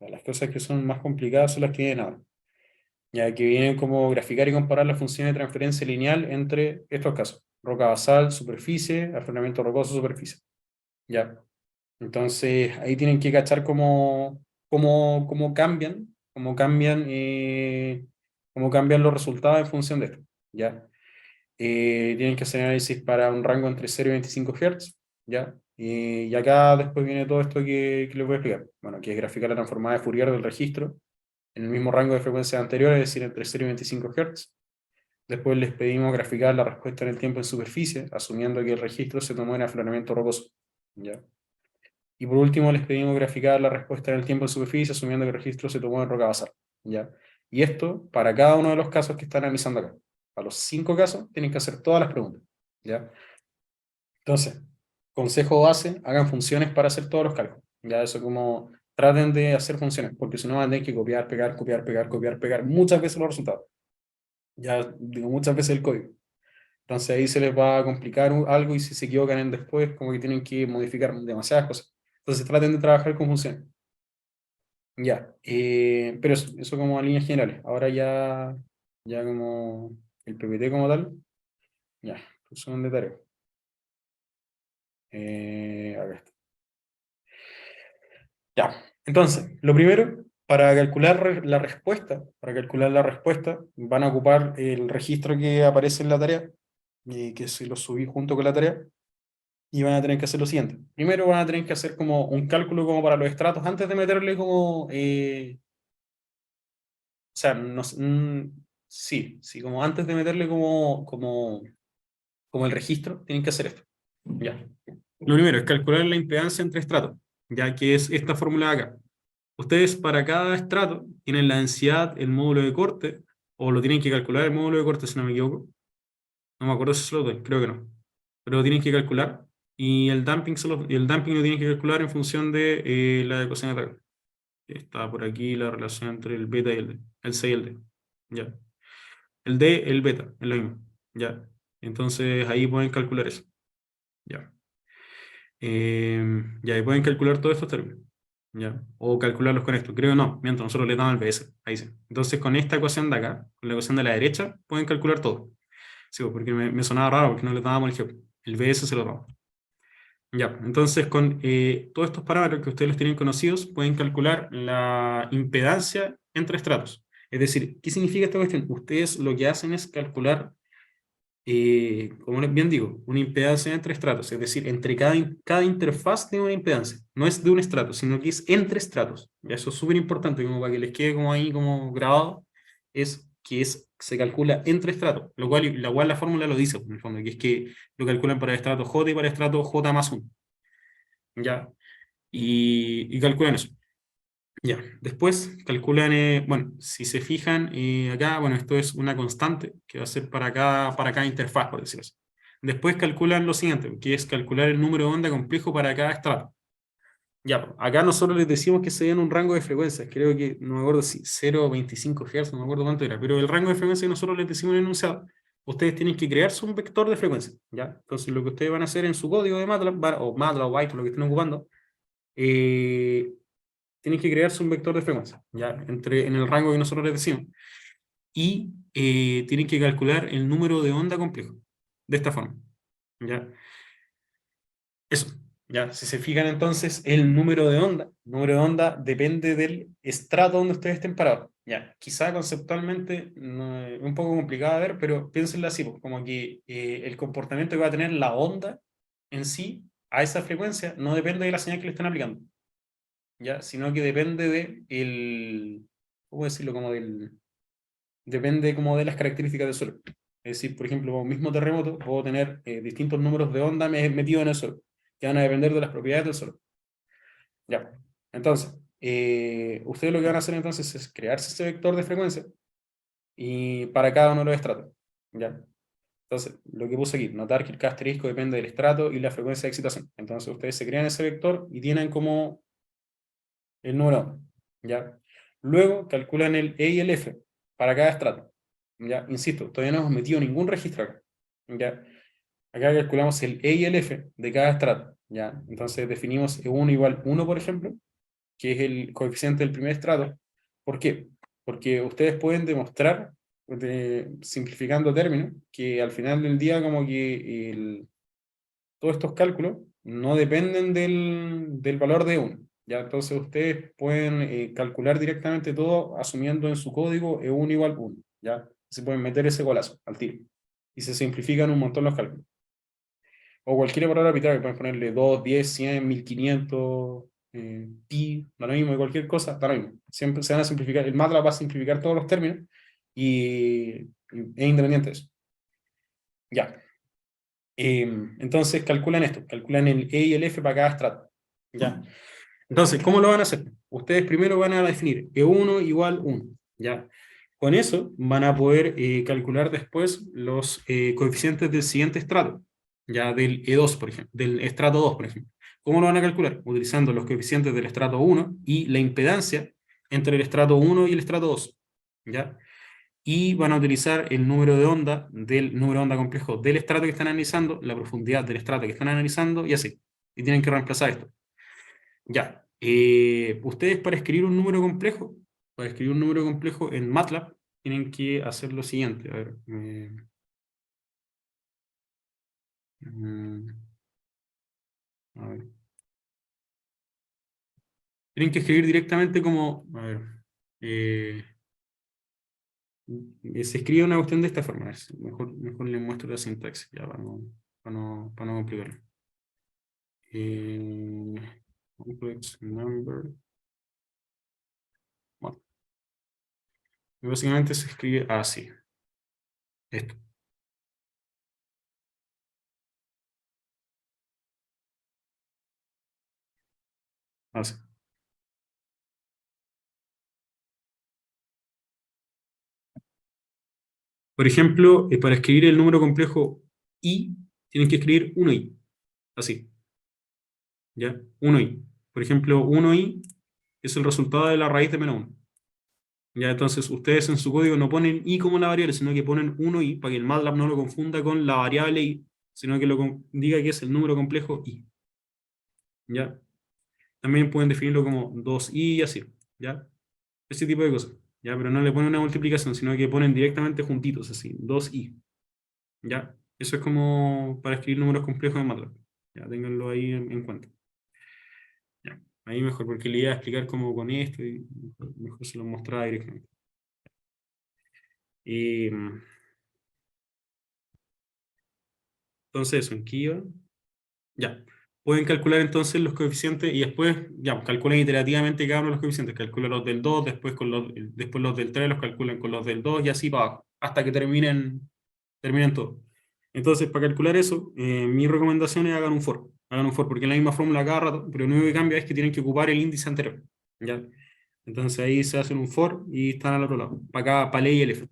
Speaker 1: Las cosas que son más complicadas son las que vienen ahora. ya que vienen como graficar y comparar las funciones de transferencia lineal entre estos casos: roca basal, superficie, afloramiento rocoso, superficie. Ya. Entonces ahí tienen que cachar cómo cambian, cómo cambian los resultados en función de esto. ¿Ya? Tienen que hacer análisis para un rango entre 0 y 25 Hz. ¿Ya? Y acá después viene todo esto que les voy a explicar. Bueno, que es graficar la transformada de Fourier del registro en el mismo rango de frecuencia anterior, es decir, entre 0 y 25 Hz. Después les pedimos graficar la respuesta en el tiempo en superficie, asumiendo que el registro se tomó en afloramiento rocoso. ¿Ya? Y por último les pedimos graficar la respuesta en el tiempo en superficie, asumiendo que el registro se tomó en roca basal. ¿Ya? Y esto para cada uno de los casos que están analizando acá. A los 5 casos tienen que hacer todas las preguntas. ¿Ya? Entonces, consejo base: hagan funciones para hacer todos los cálculos. Ya, eso, como traten de hacer funciones, porque si no van a tener que copiar, pegar, copiar, pegar, copiar, pegar muchas veces los resultados. Ya digo, muchas veces el código. Entonces ahí se les va a complicar algo, y si se equivocan en después, como que tienen que modificar demasiadas cosas. Entonces traten de trabajar con funciones. Ya, pero eso como a líneas generales. Ahora ya como el PPT como tal, ya, resumen de tarea. Acá está. Ya, entonces, lo primero, para calcular la respuesta, van a ocupar el registro que aparece en la tarea, que se lo subí junto con la tarea, y van a tener que hacer lo siguiente. Primero van a tener que hacer como un cálculo como para los estratos, antes de meterle como, o sea, no, sí, como antes de meterle como el registro, tienen que hacer esto. Ya. Lo primero es calcular la impedancia entre estratos, ya que es esta fórmula de acá. Ustedes para cada estrato tienen la densidad, el módulo de corte, o lo tienen que calcular el módulo de corte, si no me equivoco. No me acuerdo si se lo doy, creo que no. Pero lo tienen que calcular. Y el dumping, el dumping lo tienen que calcular en función de la ecuación de acá. Está por aquí la relación entre el beta y el D, el C y el D. Ya. El D, el beta, es lo mismo. Ya. Entonces ahí pueden calcular eso. Ya. Ya, ahí pueden calcular todos estos términos. ¿Ya? O calcularlos con esto. Creo no, mientras nosotros le damos el BS. Ahí sí. Entonces, con esta ecuación de acá, con la ecuación de la derecha, pueden calcular todo. Sí, pues, porque me sonaba raro porque no le dábamos el GEO. El BS se lo damos. Ya, entonces con todos estos parámetros que ustedes los tienen conocidos, pueden calcular la impedancia entre estratos. Es decir, ¿qué significa esta cuestión? Ustedes lo que hacen es calcular, como bien digo, una impedancia entre estratos, es decir, entre cada interfaz de una impedancia. No es de un estrato, sino que es entre estratos. Y eso es súper importante, como para que les quede como ahí como grabado, se calcula entre estratos, la fórmula lo dice, en el fondo, que es que lo calculan para el estrato J y para el estrato J más 1. ¿Ya? Y calculan eso. Ya, después calculan, bueno, si se fijan acá, bueno, esto es una constante que va a ser para cada interfaz, por decirlo así. Después calculan lo siguiente, que es calcular el número de onda complejo para cada estrato. Ya, pues, acá nosotros les decimos que se den un rango de frecuencias, creo que, no me acuerdo si 0,25 Hz, no me acuerdo cuánto era, pero el rango de frecuencia que nosotros les decimos en el enunciado, ustedes tienen que crearse un vector de frecuencia, ¿ya? Entonces lo que ustedes van a hacer en su código de MATLAB, o MATLAB o Python, lo que estén ocupando, eh, tienen que crearse un vector de frecuencia, ¿ya? En el rango que nosotros les decimos. Y tienen que calcular el número de onda complejo, de esta forma, ¿ya? Eso, ¿ya? Si se fijan entonces, el número de onda depende del estrato donde ustedes estén parados, ¿ya? Quizá conceptualmente no, es un poco complicado de ver, pero piénsenlo así, pues, como que el comportamiento que va a tener la onda en sí a esa frecuencia no depende de la señal que le están aplicando, ¿ya? Sino que depende ¿cómo decirlo? Depende como de las características del suelo. Es decir, por ejemplo, con un mismo terremoto puedo tener distintos números de onda metidos en el suelo, que van a depender de las propiedades del suelo. Ya, entonces, ustedes lo que van a hacer entonces es crearse ese vector de frecuencia y para cada uno de los estratos. ¿Ya? Entonces, lo que puse aquí, notar que cada asterisco depende del estrato y la frecuencia de excitación. Entonces, ustedes se crean ese vector y tienen como el número de onda, ¿ya? Luego calculan el E y el F para cada estrato, ¿ya? Insisto, todavía no hemos metido ningún registro acá, ¿ya? Acá calculamos el E y el F de cada estrato, ¿ya? Entonces definimos E1 igual 1, por ejemplo, que es el coeficiente del primer estrato. ¿Por qué? porque ustedes pueden demostrar, simplificando términos, que al final del día como que todos estos cálculos no dependen del valor de 1. ¿Ya? Entonces ustedes pueden calcular directamente todo asumiendo en su código E1 igual 1. ¿Ya? Se pueden meter ese golazo al tiro. Y se simplifican un montón los cálculos. O cualquier valor arbitrario, pueden ponerle 2, 10, 100, 1500, pi, da lo mismo, de cualquier cosa, da lo mismo. Siempre se van a simplificar, el MATLAB va a simplificar todos los términos es independiente de eso. Ya. Entonces calculan esto, calculan el E y el F para cada estrato. ¿Ya? Entonces, ¿cómo lo van a hacer? Ustedes primero van a definir E1 igual 1. ¿Ya? Con eso van a poder calcular después los coeficientes del siguiente estrato, ya del E2, por ejemplo, del estrato 2, por ejemplo. ¿Cómo lo van a calcular? Utilizando los coeficientes del estrato 1 y la impedancia entre el estrato 1 y el estrato 2. ¿Ya? Y van a utilizar el número de onda del número de onda complejo del estrato que están analizando, la profundidad del estrato que están analizando, y así. Y tienen que reemplazar esto. Ya. Ustedes para escribir un número complejo en MATLAB, tienen que hacer lo siguiente. A ver. Mm, a ver. Tienen que escribir directamente como, a ver, se escribe una cuestión de esta forma. A ver, mejor les muestro la sintaxis, ya, para no complicarlo. Complex number. Bueno, y básicamente se escribe así. Esto. Así. Por ejemplo, para escribir el número complejo i, tienen que escribir 1i. Así. ¿Ya? 1i. Por ejemplo, 1i es el resultado de la raíz de menos 1. Ya, entonces ustedes en su código no ponen i como la variable, sino que ponen 1i para que el MATLAB no lo confunda con la variable i, sino que diga que es el número complejo i. ¿Ya? También pueden definirlo como 2i y así. ¿Ya? Ese tipo de cosas. ¿Ya? Pero no le ponen una multiplicación, sino que ponen directamente juntitos, así, 2i. ¿Ya? Eso es como para escribir números complejos en MATLAB. Ya, ténganlo ahí en cuenta. Ya. Ahí mejor, porque le iba a explicar cómo con esto y mejor se lo mostraba directamente. Entonces, eso, en Kiva. Ya. Pueden calcular entonces los coeficientes y después, ya, calculan iterativamente cada uno de los coeficientes. Calculan los del 2, después los del 3, los calculan con los del 2 y así para abajo, hasta que terminen todos. Entonces, para calcular eso, mi recomendación es hagan un for. Hagan un for, porque es la misma fórmula cada rato, pero lo único que cambia es que tienen que ocupar el índice anterior. ¿Ya? Entonces ahí se hacen un for y están al otro lado. Para acá, para ley y el F.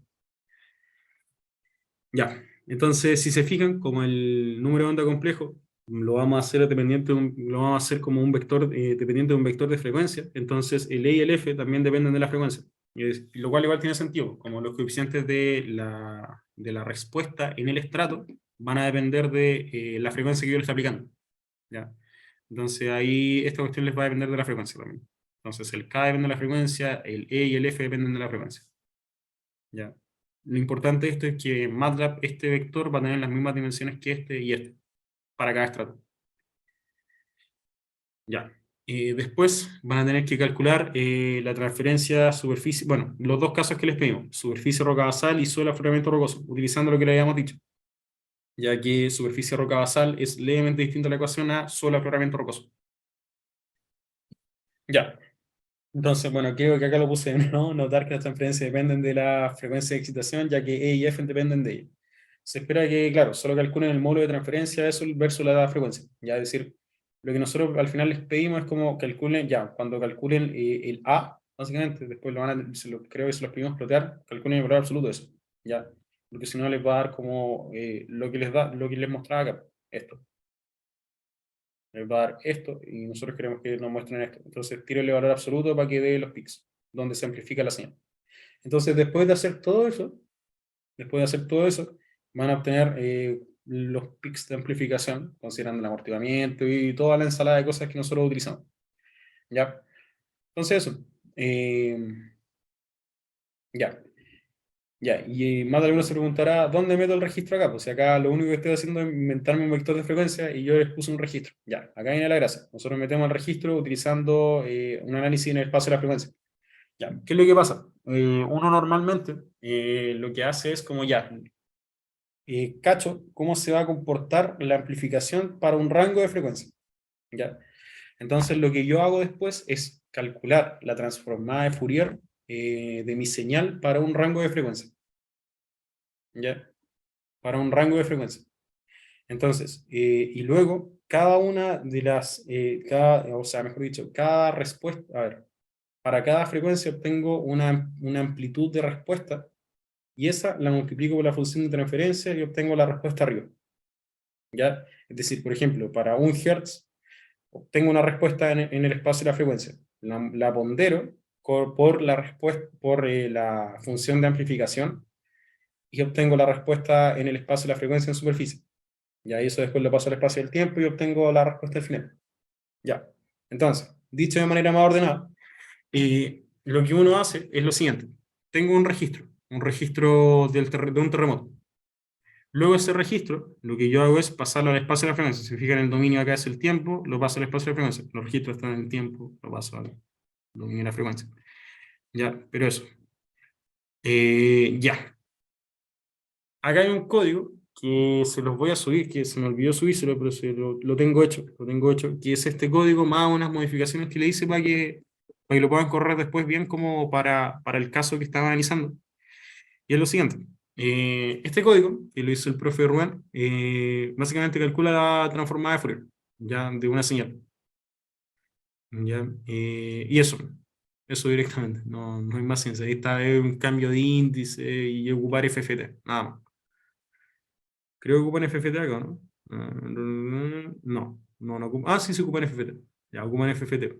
Speaker 1: Ya. Entonces, si se fijan, como el número de onda complejo lo vamos a hacer lo vamos a hacer como un vector dependiente de un vector de frecuencia, entonces el E y el F también dependen de la frecuencia. Lo cual igual tiene sentido, como los coeficientes de la respuesta en el estrato van a depender de la frecuencia que yo le estoy aplicando. ¿Ya? Entonces ahí esta cuestión les va a depender de la frecuencia también. Entonces el K depende de la frecuencia, el E y el F dependen de la frecuencia. ¿Ya? Lo importante de esto es que MATLAB, este vector va a tener las mismas dimensiones que este y este, para cada estrato. Ya. Después van a tener que calcular la transferencia superficie, bueno, los dos casos que les pedimos, superficie roca basal y suelo afloramiento rocoso, utilizando lo que le habíamos dicho, ya que superficie roca basal es levemente distinta a la ecuación a suelo afloramiento rocoso. Ya. Entonces, bueno, creo que acá lo puse, ¿no? Notar que las transferencias dependen de la frecuencia de excitación, ya que E y F dependen de ella. Se espera que, claro, solo calculen el módulo de transferencia eso versus la frecuencia. Ya, es decir, lo que nosotros al final les pedimos es como calculen, ya, cuando calculen el A, básicamente, después creo que se los pedimos plotear, calculen el valor absoluto de eso. Ya, porque si no les va a dar como lo que les mostraba acá, esto. Les va a dar esto y nosotros queremos que nos muestren esto. Entonces, tiro el valor absoluto para que dé los pics, donde se amplifica la señal. Entonces, después de hacer todo eso, van a obtener los pics de amplificación, considerando el amortiguamiento y toda la ensalada de cosas que nosotros utilizamos. ¿Ya? Entonces, eso. Ya. Ya, y más de alguno se preguntará, ¿dónde meto el registro acá? Pues si acá lo único que estoy haciendo es inventarme un vector de frecuencia y yo les puse un registro. Ya, acá viene la gracia. Nosotros metemos el registro utilizando un análisis en el espacio de la frecuencia. Ya, ¿qué es lo que pasa? Uno normalmente lo que hace es como ya, cacho cómo se va a comportar la amplificación para un rango de frecuencia. ¿Ya? Entonces lo que yo hago después es calcular la transformada de Fourier de mi señal para un rango de frecuencia. ¿Ya? Para un rango de frecuencia. Entonces, y luego, cada una de las, o sea, mejor dicho, cada respuesta, a ver, para cada frecuencia obtengo una amplitud de respuesta y esa la multiplico por la función de transferencia y obtengo la respuesta arriba. ¿Ya? Es decir, por ejemplo, para 1 Hz obtengo una respuesta en el espacio de la frecuencia. La pondero por la respuesta, por la función de amplificación y obtengo la respuesta en el espacio de la frecuencia en superficie. Ya, y eso después lo paso al espacio del tiempo y obtengo la respuesta al final. Ya. Entonces, dicho de manera más ordenada, lo que uno hace es lo siguiente. Tengo un registro de un terremoto. Luego ese registro, lo que yo hago es pasarlo al espacio de la frecuencia. Si se fijan, el dominio acá es el tiempo, lo paso al espacio de la frecuencia. Los registros están en el tiempo, lo paso al dominio de la frecuencia. Ya, pero eso. Ya. Acá hay un código que se los voy a subir, que se me olvidó subírselo, pero lo tengo hecho, que es este código más unas modificaciones que le hice para que lo puedan correr después bien como para el caso que estaba analizando. Y es lo siguiente, este código, que lo hizo el profe Rubén, básicamente calcula la transformada de Fourier, ya, de una señal. Ya, y eso directamente, no hay más ciencia. Ahí está un cambio de índice y ocupar FFT, nada más. Creo que ocupan FFT acá, ¿no? No ocupan. Ah, sí, se ocupan FFT. Ya, ocupan FFT.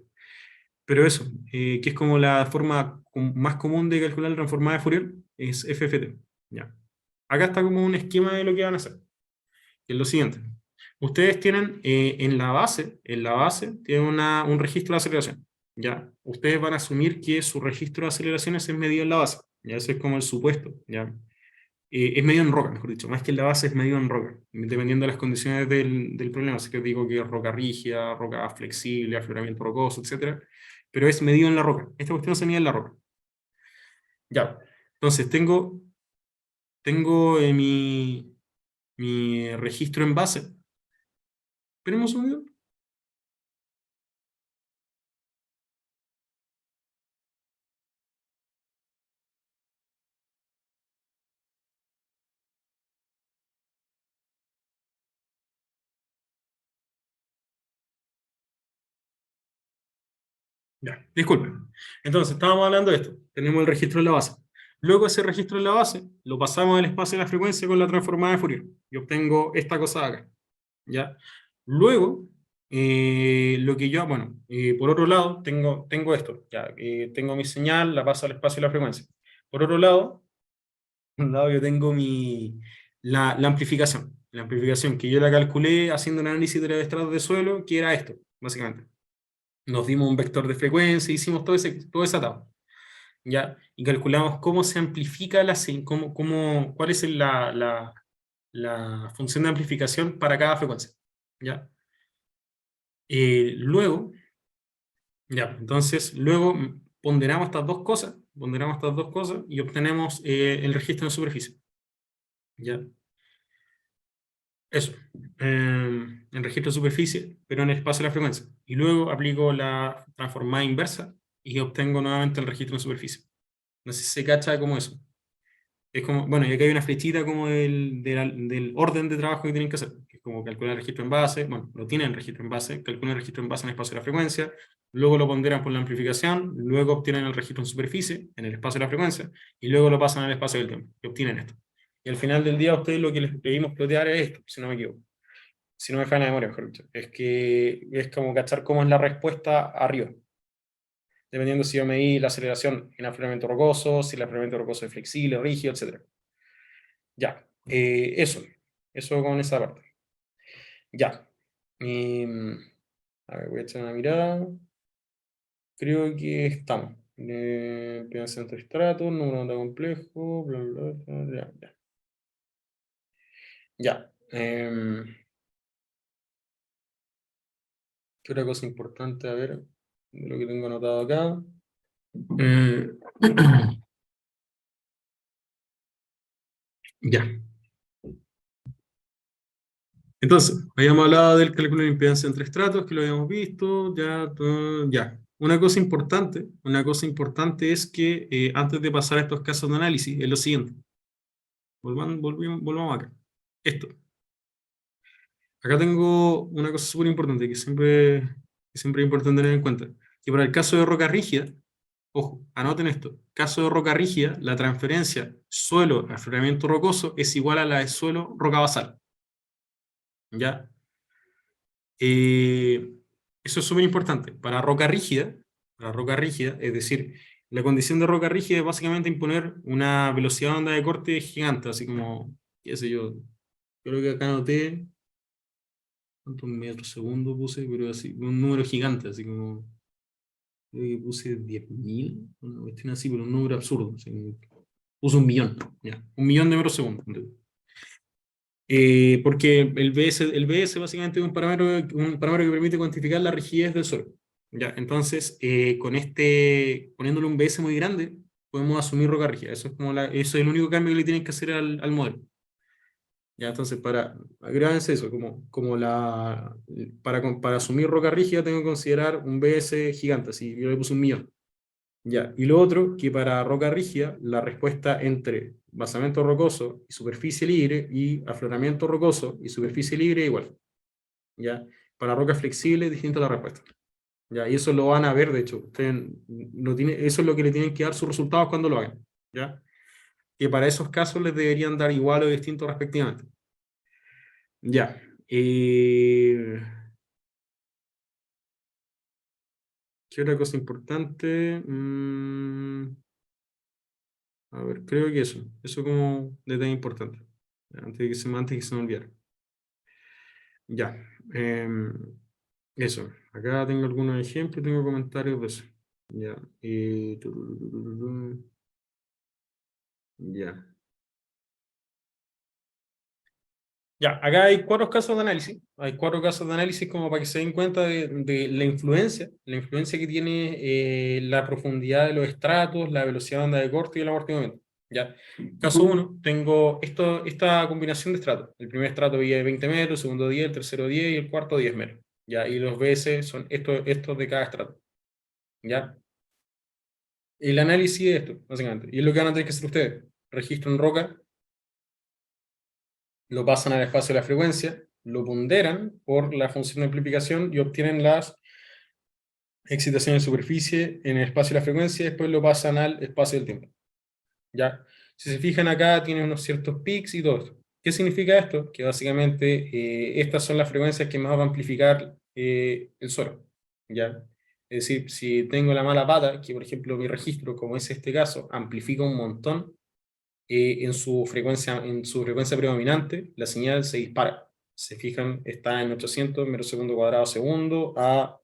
Speaker 1: Pero eso, que es como la forma más común de calcular la transformada de Fourier, es FFT. Ya. Acá está como un esquema de lo que van a hacer. Que es lo siguiente. Ustedes tienen en la base, tienen un registro de aceleración. ¿Ya? Ustedes van a asumir que su registro de aceleraciones es medido en la base. ¿Ya? Ese es como el supuesto. ¿Ya? Es medido en roca, mejor dicho, más que en la base es medido en roca, dependiendo de las condiciones del problema. Así que digo que es roca rígida, roca flexible, afloramiento rocoso, etc. Pero es medido en la roca. Esta cuestión se mide en la roca. Ya, entonces tengo mi registro en base. Esperemos un segundo. Ya, disculpen. Entonces, estábamos hablando de esto. Tenemos el registro en la base. Luego ese registro en la base lo pasamos al espacio de la frecuencia con la transformada de Fourier. Y obtengo esta cosa de acá. ¿Ya? Luego, lo que yo, bueno, por otro lado, tengo esto. Ya, tengo mi señal, la paso al espacio de la frecuencia. Por otro lado, yo tengo la amplificación. La amplificación que yo la calculé haciendo un análisis de estratos de suelo, que era esto, básicamente. Nos dimos un vector de frecuencia, hicimos todo ese atado, ¿ya? Y calculamos cómo se amplifica cuál es la función de amplificación para cada frecuencia, ¿ya? Luego, ya, entonces, luego ponderamos estas dos cosas y obtenemos el registro en superficie, ¿ya? Eso, el registro de superficie, pero en el espacio de la frecuencia. Y luego aplico la transformada inversa y obtengo nuevamente el registro en superficie. No sé si se cacha como eso. Es como, bueno, y acá hay una flechita como del orden de trabajo que tienen que hacer, que es como calcular el registro en base, bueno, lo tienen el registro en base, calculan el registro en base en el espacio de la frecuencia, luego lo ponderan por la amplificación, luego obtienen el registro en superficie, en el espacio de la frecuencia, y luego lo pasan al espacio del tiempo, y obtienen esto. Y al final del día a ustedes lo que les pedimos plotear es esto, si no me equivoco. Si no me falla la memoria, mejor dicho. Es que es como cachar cómo es la respuesta arriba, dependiendo si yo medí la aceleración en afloramiento rocoso, si el afloramiento rocoso es flexible, rígido, etc. Ya, eso con esa parte. Ya. A ver, voy a echar una mirada. Creo que estamos. Impedancia entre estratos, número de onda complejo, bla, bla, bla, bla, ya. Ya. ¿Qué otra cosa importante? A ver, de lo que tengo anotado acá. Eh, ya. Entonces, habíamos hablado del cálculo de impedancia entre estratos, que lo habíamos visto, ya, ya. Una cosa importante es que antes de pasar a estos casos de análisis, es lo siguiente. Volvamos acá. Esto. Acá tengo una cosa súper importante que siempre es importante tener en cuenta. Que para el caso de roca rígida, ojo, anoten esto. Caso de roca rígida, la transferencia suelo afloramiento rocoso es igual a la de suelo roca basal. ¿Ya? Eso es súper importante. Para roca rígida, es decir, la condición de roca rígida es básicamente imponer una velocidad de onda de corte gigante, así como, qué sé yo, creo que acá anoté, ¿cuántos metros segundo puse? Pero así, un número gigante, así como, creo que puse 10.000, una cuestión así, pero un número absurdo, así, puse 1.000.000, ya, 1.000.000 de metros segundo. Porque el BS básicamente es un parámetro que permite cuantificar la rigidez del suelo. ¿Ya? Entonces, poniéndole un BS muy grande, podemos asumir roca rígida. Eso es el único cambio que le tienen que hacer al modelo. ¿Ya? Entonces, grábense eso, para asumir roca rígida tengo que considerar un BS gigante, así yo le puse 1.000.000. Ya, y lo otro, que para roca rígida, la respuesta entre basamento rocoso y superficie libre y afloramiento rocoso y superficie libre es igual. ¿Ya? Para roca flexible es distinta la respuesta. ¿Ya? Y eso lo van a ver, de hecho. Eso es lo que le tienen que dar sus resultados cuando lo hagan. ¿Ya? Que para esos casos les deberían dar igual o distinto respectivamente. Ya. ¿Qué otra cosa importante? A ver, creo que eso como detalle importante, antes que se me olvidara. Ya, eso, acá tengo algunos ejemplos, tengo comentarios de eso. Ya, ya. Ya, acá hay 4 casos de análisis. Hay 4 casos de análisis como para que se den cuenta de la influencia que tiene la profundidad de los estratos, la velocidad de onda de corte y el amortiguamiento. Ya. Caso 1, tengo esta combinación de estratos. El primer estrato mide 20 metros, el segundo 10, el tercero 10 y el cuarto 10 metros. Ya, y los BS son estos de cada estrato. Ya. El análisis de esto, básicamente. Y es lo que van a tener que hacer ustedes. Registro en roca, lo pasan al espacio de la frecuencia, lo ponderan por la función de amplificación y obtienen las excitaciones de superficie en el espacio de la frecuencia y después lo pasan al espacio del tiempo. ¿Ya? Si se fijan acá, tienen unos ciertos peaks y todo esto. ¿Qué significa esto? Que básicamente estas son las frecuencias que más va a amplificar el suelo. ¿Ya? Es decir, si tengo la mala pata, que por ejemplo mi registro, como es este caso, amplifica un montón, en su frecuencia predominante, la señal se dispara. Se fijan, está en 800 metros segundo cuadrado segundo a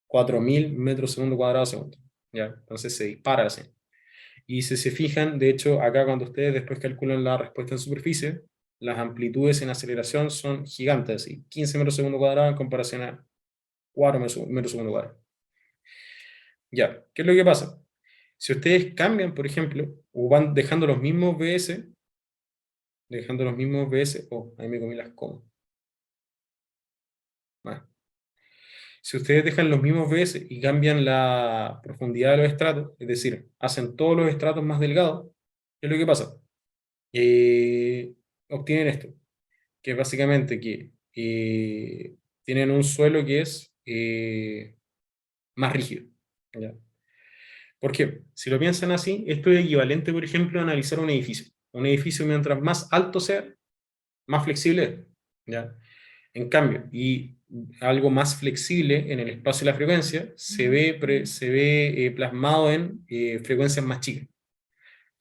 Speaker 1: 4.000 metros segundo cuadrado segundo. ¿Ya? Entonces se dispara la señal. Y si se fijan, de hecho, acá cuando ustedes después calculan la respuesta en superficie, las amplitudes en aceleración son gigantes, y 15 metros segundo cuadrado en comparación a 4 metros segundo cuadrado. Ya, ¿qué es lo que pasa? Si ustedes cambian, por ejemplo, o van dejando los mismos BS, ahí me comí las comas. Bueno, si ustedes dejan los mismos BS y cambian la profundidad de los estratos, es decir, hacen todos los estratos más delgados, ¿qué es lo que pasa? Obtienen esto, que es básicamente que tienen un suelo que es más rígido. ¿Ya? ¿Por qué? Si lo piensan así, esto es equivalente, por ejemplo, a analizar un edificio. Un edificio, mientras más alto sea, más flexible es. ¿Ya? En cambio, y algo más flexible en el espacio de la frecuencia se ve plasmado en frecuencias más chicas.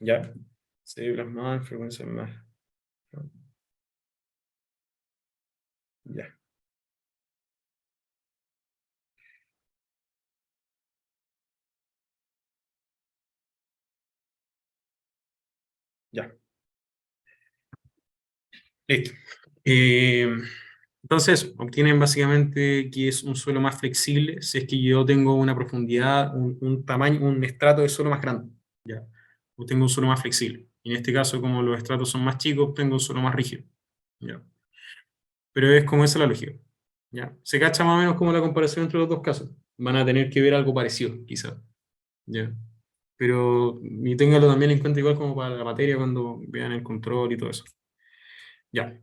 Speaker 1: ¿Ya? Se ve plasmado en frecuencias más. Ya. Ya. Listo. Entonces, obtienen básicamente que es un suelo más flexible si es que yo tengo una profundidad, un tamaño, un estrato de suelo más grande. ¿Ya? O tengo un suelo más flexible. Y en este caso, como los estratos son más chicos, tengo un suelo más rígido. ¿Ya? Pero es como esa la lógica. ¿Ya? Se cacha más o menos como la comparación entre los dos casos. Van a tener que ver algo parecido, quizás. ¿Ya? Pero y ténganlo también en cuenta igual como para la materia cuando vean el control y todo eso. Ya.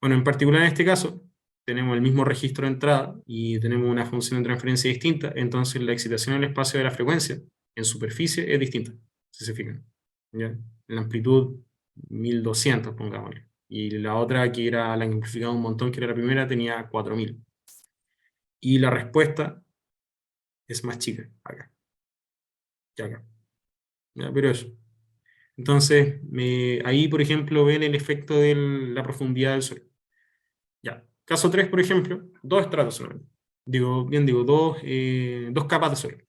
Speaker 1: Bueno, en particular en este caso, tenemos el mismo registro de entrada y tenemos una función de transferencia distinta, entonces la excitación en el espacio de la frecuencia en superficie es distinta, si se fijan. ¿Ya? La amplitud 1200, pongámosle. Y la otra, que era la que amplificaba un montón, que era la primera, tenía 4000. Y la respuesta es más chica acá que acá. ¿Ya? Pero eso. Entonces, ahí, por ejemplo, ven el efecto de la profundidad del Sol. Ya. Caso 3 por ejemplo, dos estratos solamente. Digo, dos capas de Sol.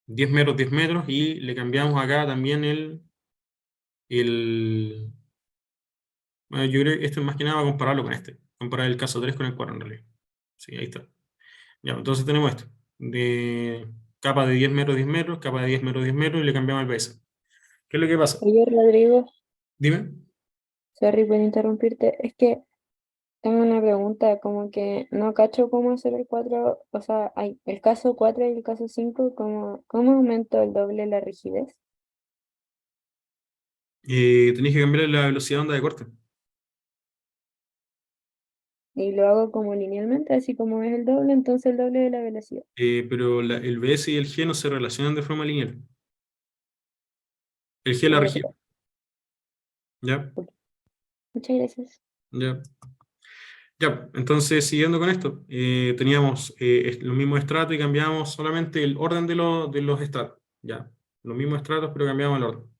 Speaker 1: 10 metros, 10 metros, y le cambiamos acá también el... Bueno, yo creo que esto es más que nada para compararlo con este. Comparar el caso 3 con el 4 en realidad. Sí, ahí está. Ya, entonces tenemos esto. De capa de 10 metros, 10 metros, capa de 10 metros, 10 metros, y le cambiamos el peso. ¿Qué es lo que pasa?
Speaker 4: Oye, Rodrigo,
Speaker 1: Dime.
Speaker 4: sorry por interrumpirte, es que tengo una pregunta, como que no cacho cómo hacer el 4, o sea, hay el caso 4 y el caso 5, ¿cómo aumento el doble la rigidez?
Speaker 1: Tenéis que cambiar la velocidad de onda de corte.
Speaker 4: Y lo hago como linealmente, así como es el doble, entonces el doble de la velocidad.
Speaker 1: Pero el BS y el G no se relacionan de forma lineal. El G es la
Speaker 4: Ah, ya,
Speaker 1: rigidez. ¿Ya?
Speaker 4: ok. Muchas gracias.
Speaker 1: ¿Ya? Ya, entonces siguiendo con esto, teníamos los mismos estratos y cambiamos solamente el orden de los estratos. Ya, los mismos estratos, pero cambiamos el orden.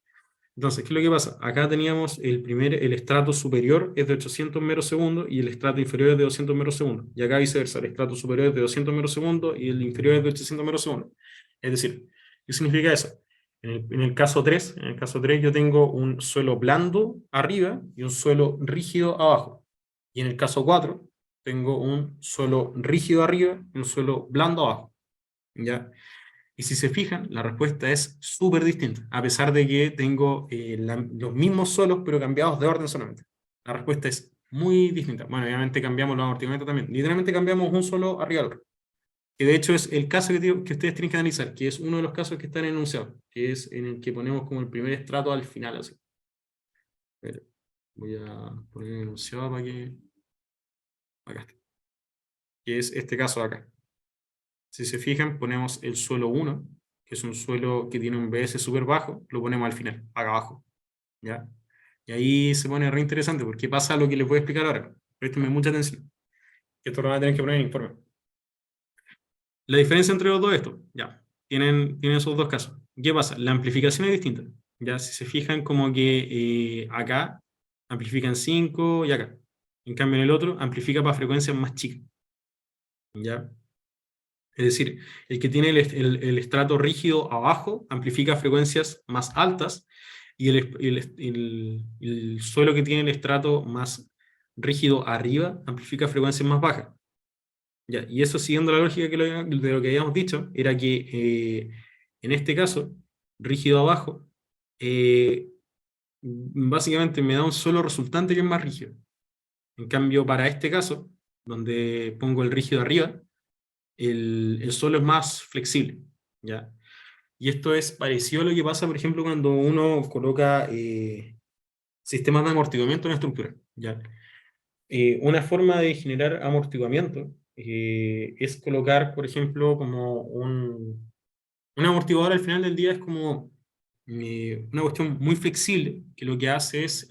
Speaker 1: Entonces, ¿qué es lo que pasa? Acá teníamos el estrato superior es de 800 metros segundo y el estrato inferior es de 200 metros segundo. Y acá viceversa, el estrato superior es de 200 metros segundo y el inferior es de 800 metros segundo. Es decir, ¿qué significa eso? En el caso 3, en el caso 3 yo tengo un suelo blando arriba y un suelo rígido abajo. Y en el caso 4 tengo un suelo rígido arriba y un suelo blando abajo. ¿Ya? Y si se fijan, la respuesta es súper distinta, a pesar de que tengo los mismos suelos, pero cambiados de orden solamente. La respuesta es muy distinta. Bueno, obviamente cambiamos los amortiguamientos también. Literalmente cambiamos un suelo arriba del otro. Que de hecho es el caso que ustedes tienen que analizar, que es uno de los casos que están enunciados, que es en el que ponemos como el primer estrato al final. Así. Pero voy a poner el enunciado para que... Acá está. Que es este caso de acá. Si se fijan, ponemos el suelo 1, que es un suelo que tiene un BS súper bajo, lo ponemos al final, acá abajo. ¿Ya? Y ahí se pone re interesante, porque pasa lo que les voy a explicar ahora. Préstenme mucha atención, que esto lo van a tener que poner en el informe. La diferencia entre los dos es esto, ya. Tienen esos dos casos. ¿Qué pasa? La amplificación es distinta. Ya, si se fijan, como que acá amplifican 5 y acá. En cambio, en el otro amplifica para frecuencias más chicas. ¿Ya? Es decir, el que tiene el estrato rígido abajo amplifica frecuencias más altas y el suelo que tiene el estrato más rígido arriba amplifica frecuencias más bajas. Ya, y eso siguiendo la lógica de lo que habíamos dicho, era que en este caso, rígido abajo, eh, básicamente me da un solo resultante que es más rígido. En cambio, para este caso, donde pongo el rígido arriba, el suelo es más flexible, ¿ya? Y esto es parecido a lo que pasa, por ejemplo, cuando uno coloca sistemas de amortiguamiento en una estructura, ¿ya? Una forma de generar amortiguamiento es colocar, por ejemplo, como un amortiguador al final del día es como una cuestión muy flexible, que lo que hace es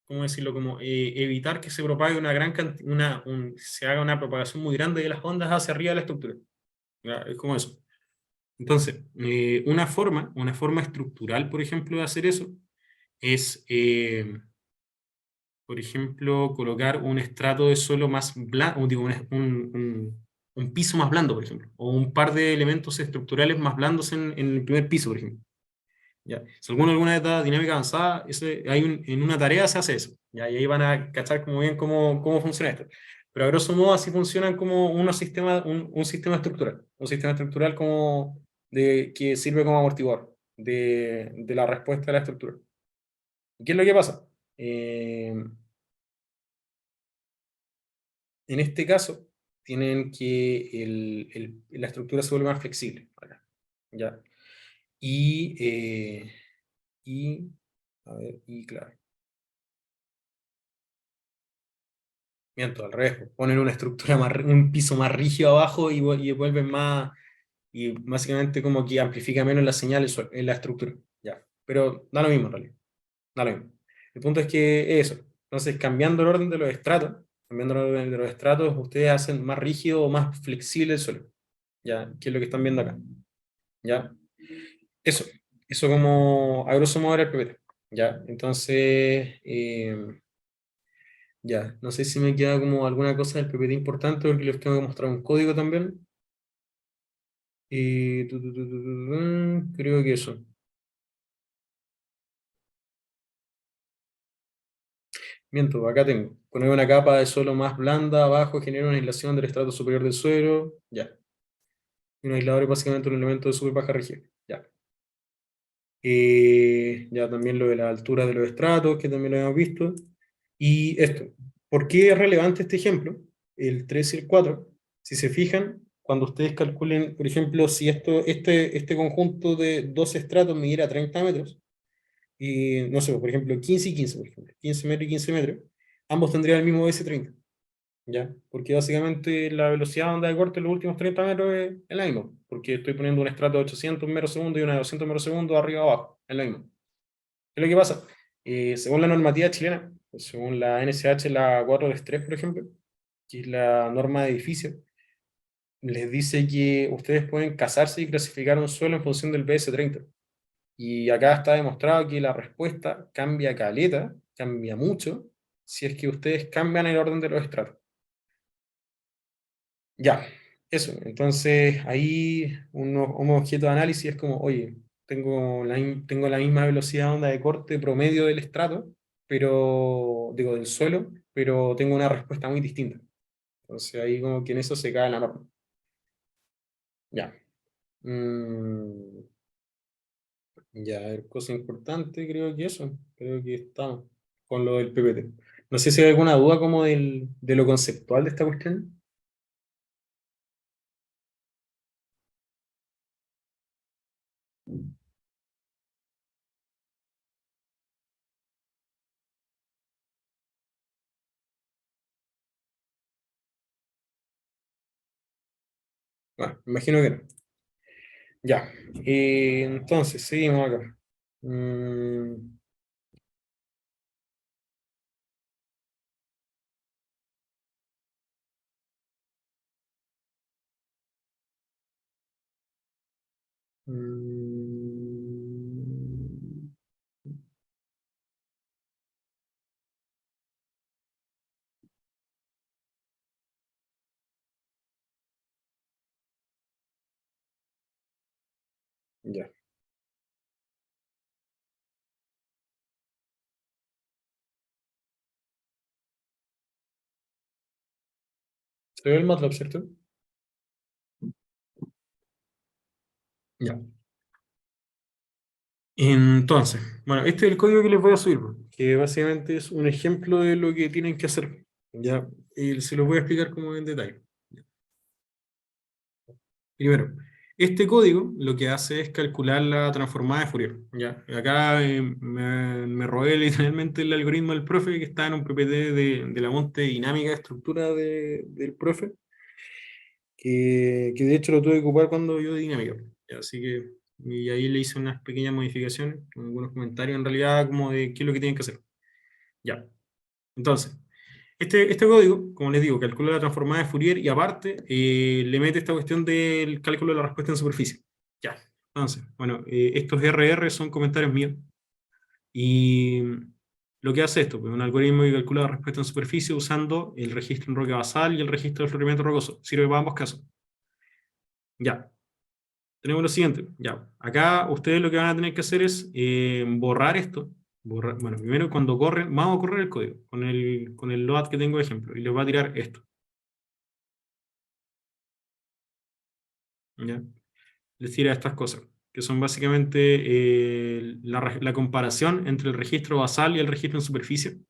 Speaker 1: ¿cómo decirlo? Como evitar que se propague una gran se haga una propagación muy grande de las ondas hacia arriba de la estructura. ¿Ya? Es como eso. Entonces, una forma estructural, por ejemplo, de hacer eso es, por ejemplo, colocar un estrato de suelo más blando, digo, un piso más blando, por ejemplo, o un par de elementos estructurales más blandos en el primer piso, por ejemplo. ¿ya? Si alguna vez da dinámica avanzada, en una tarea se hace eso, ¿ya? Y ahí van a cachar como bien cómo funciona esto. Pero a grosso modo así funcionan como un sistema estructural. Un sistema estructural que sirve como amortiguador de la respuesta a la estructura. ¿Y qué es lo que pasa? En este caso, tienen que la estructura se vuelve más flexible. ¿Ya? A ver, claro. Miento, al revés, pues, ponen una estructura un piso más rígido abajo y vuelven más, y básicamente como que amplifica menos las señales en la estructura. Ya. Pero da lo mismo en realidad. Da lo mismo. El punto es que eso. Entonces, cambiando el orden de los estratos, ustedes hacen más rígido o más flexible el suelo. ¿Ya? Que es lo que están viendo acá. ¿Ya? Eso. Eso como a grosso modo era el PPT. ¿Ya? Entonces, ya. No sé si me queda como alguna cosa del PPT importante porque les tengo que mostrar un código también. Creo que eso. Miento, acá tengo. Poner una capa de suelo más blanda abajo genera una aislación del estrato superior del suelo. Ya. Y un aislador es básicamente un elemento de súper baja región. Ya. Ya también lo de la altura de los estratos, que también lo habíamos visto. Y esto. ¿Por qué es relevante este ejemplo? El 3 y el 4. Si se fijan, cuando ustedes calculen, por ejemplo, si este conjunto de dos estratos midiera 30 metros, y no sé, por ejemplo, 15 y 15, por ejemplo, 15 metros y 15 metros, ambos tendrían el mismo S30. ¿Ya? Porque básicamente la velocidad de onda de corte en los últimos 30 metros es la misma, porque estoy poniendo un estrato de 800 metros segundo y una de 200 metros segundo arriba abajo, es la misma. ¿Qué es lo que pasa? Según la normativa chilena, según la NSH, la 423, por ejemplo, que es la norma de edificio, les dice que ustedes pueden casarse y clasificar un suelo en función del BS30. Y acá está demostrado que la respuesta cambia caleta, cambia mucho, si es que ustedes cambian el orden de los estratos. Ya, eso. Entonces ahí un objeto de análisis es como, oye, tengo la misma velocidad de onda de corte promedio del estrato, pero, digo, del suelo, pero tengo una respuesta muy distinta. Entonces ahí como que en eso se cae la norma. Ya. Ya, a ver, cosa importante, creo que eso. Creo que estamos con lo del PPT. No sé si hay alguna duda como de lo conceptual de esta cuestión. Bueno, imagino que no. Ya, entonces, seguimos acá. Mm, mm, ya. ¿Se ve el MATLAB, cierto? Ya. Entonces, bueno, este es el código que les voy a subir, que básicamente es un ejemplo de lo que tienen que hacer. Ya, y se los voy a explicar como en detalle. Primero, este código lo que hace es calcular la transformada de Fourier. ¿Ya? Acá me robé literalmente el algoritmo del profe que está en un PPT de la monte dinámica de estructura del profe, que de hecho lo tuve que ocupar cuando yo de dinámica. ¿Ya? Así que y ahí le hice unas pequeñas modificaciones, con algunos comentarios en realidad como de qué es lo que tienen que hacer. Ya, entonces, este código, como les digo, calcula la transformada de Fourier y aparte le mete esta cuestión del cálculo de la respuesta en superficie. Ya, entonces, bueno, estos RR son comentarios míos. Y lo que hace esto, pues un algoritmo que calcula la respuesta en superficie usando el registro en roca basal y el registro de florimiento rocoso. Sirve para ambos casos. Ya. tenemos lo siguiente, ya, acá ustedes lo que van a tener que hacer es borrar esto, bueno, primero cuando corren, vamos a correr el código, con el load que tengo de ejemplo, y les va a tirar esto. ¿Ya? Les tira estas cosas, que son básicamente la comparación entre el registro basal y el registro en superficie.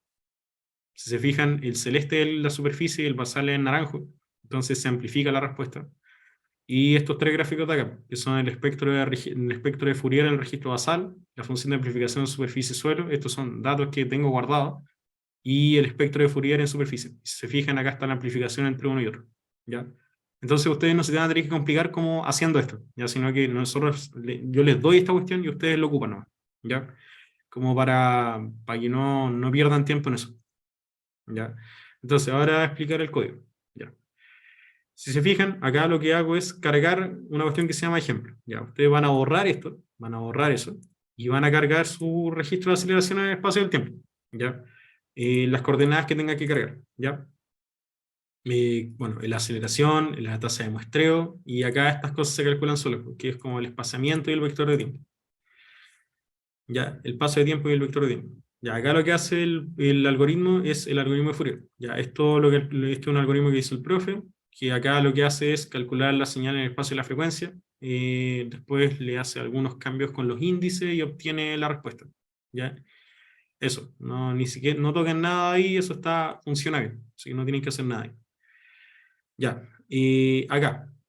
Speaker 1: Si se fijan, el celeste es la superficie y el basal es naranjo, entonces se amplifica la respuesta. Y estos tres gráficos de acá, que son el espectro de Fourier en el registro basal, la función de amplificación en superficie-suelo, estos son datos que tengo guardados, y el espectro de Fourier en superficie. Si se fijan, acá está la amplificación entre uno y otro. ¿Ya? Entonces ustedes no se van a tener que complicar como haciendo esto, ¿ya? Sino que yo les doy esta cuestión y ustedes lo ocupan, ¿no? ¿Ya? Como para que no pierdan tiempo en eso. ¿Ya? Entonces, ahora voy a explicar el código. ¿Ya? Si se fijan, acá lo que hago es cargar una cuestión que se llama ejemplo. ¿Ya? Ustedes van a borrar esto, van a borrar eso, y van a cargar su registro de aceleración en el espacio del tiempo. ¿Ya? Las coordenadas que tengan que cargar. ¿Ya? Bueno, la aceleración, la tasa de muestreo, y acá estas cosas se calculan solas, porque es como el espaciamiento y el vector de tiempo. ¿Ya? El paso de tiempo y el vector de tiempo. Ya, acá lo que hace el algoritmo es el algoritmo de Fourier. Ya, esto es un algoritmo que hizo el profe, que acá lo que hace es calcular la señal en el espacio y la frecuencia, después le hace algunos cambios con los índices y obtiene la respuesta. ¿Ya? Eso, ni siquiera, no toquen nada ahí, eso funciona bien, así que no tienen que hacer nada ahí. Ya,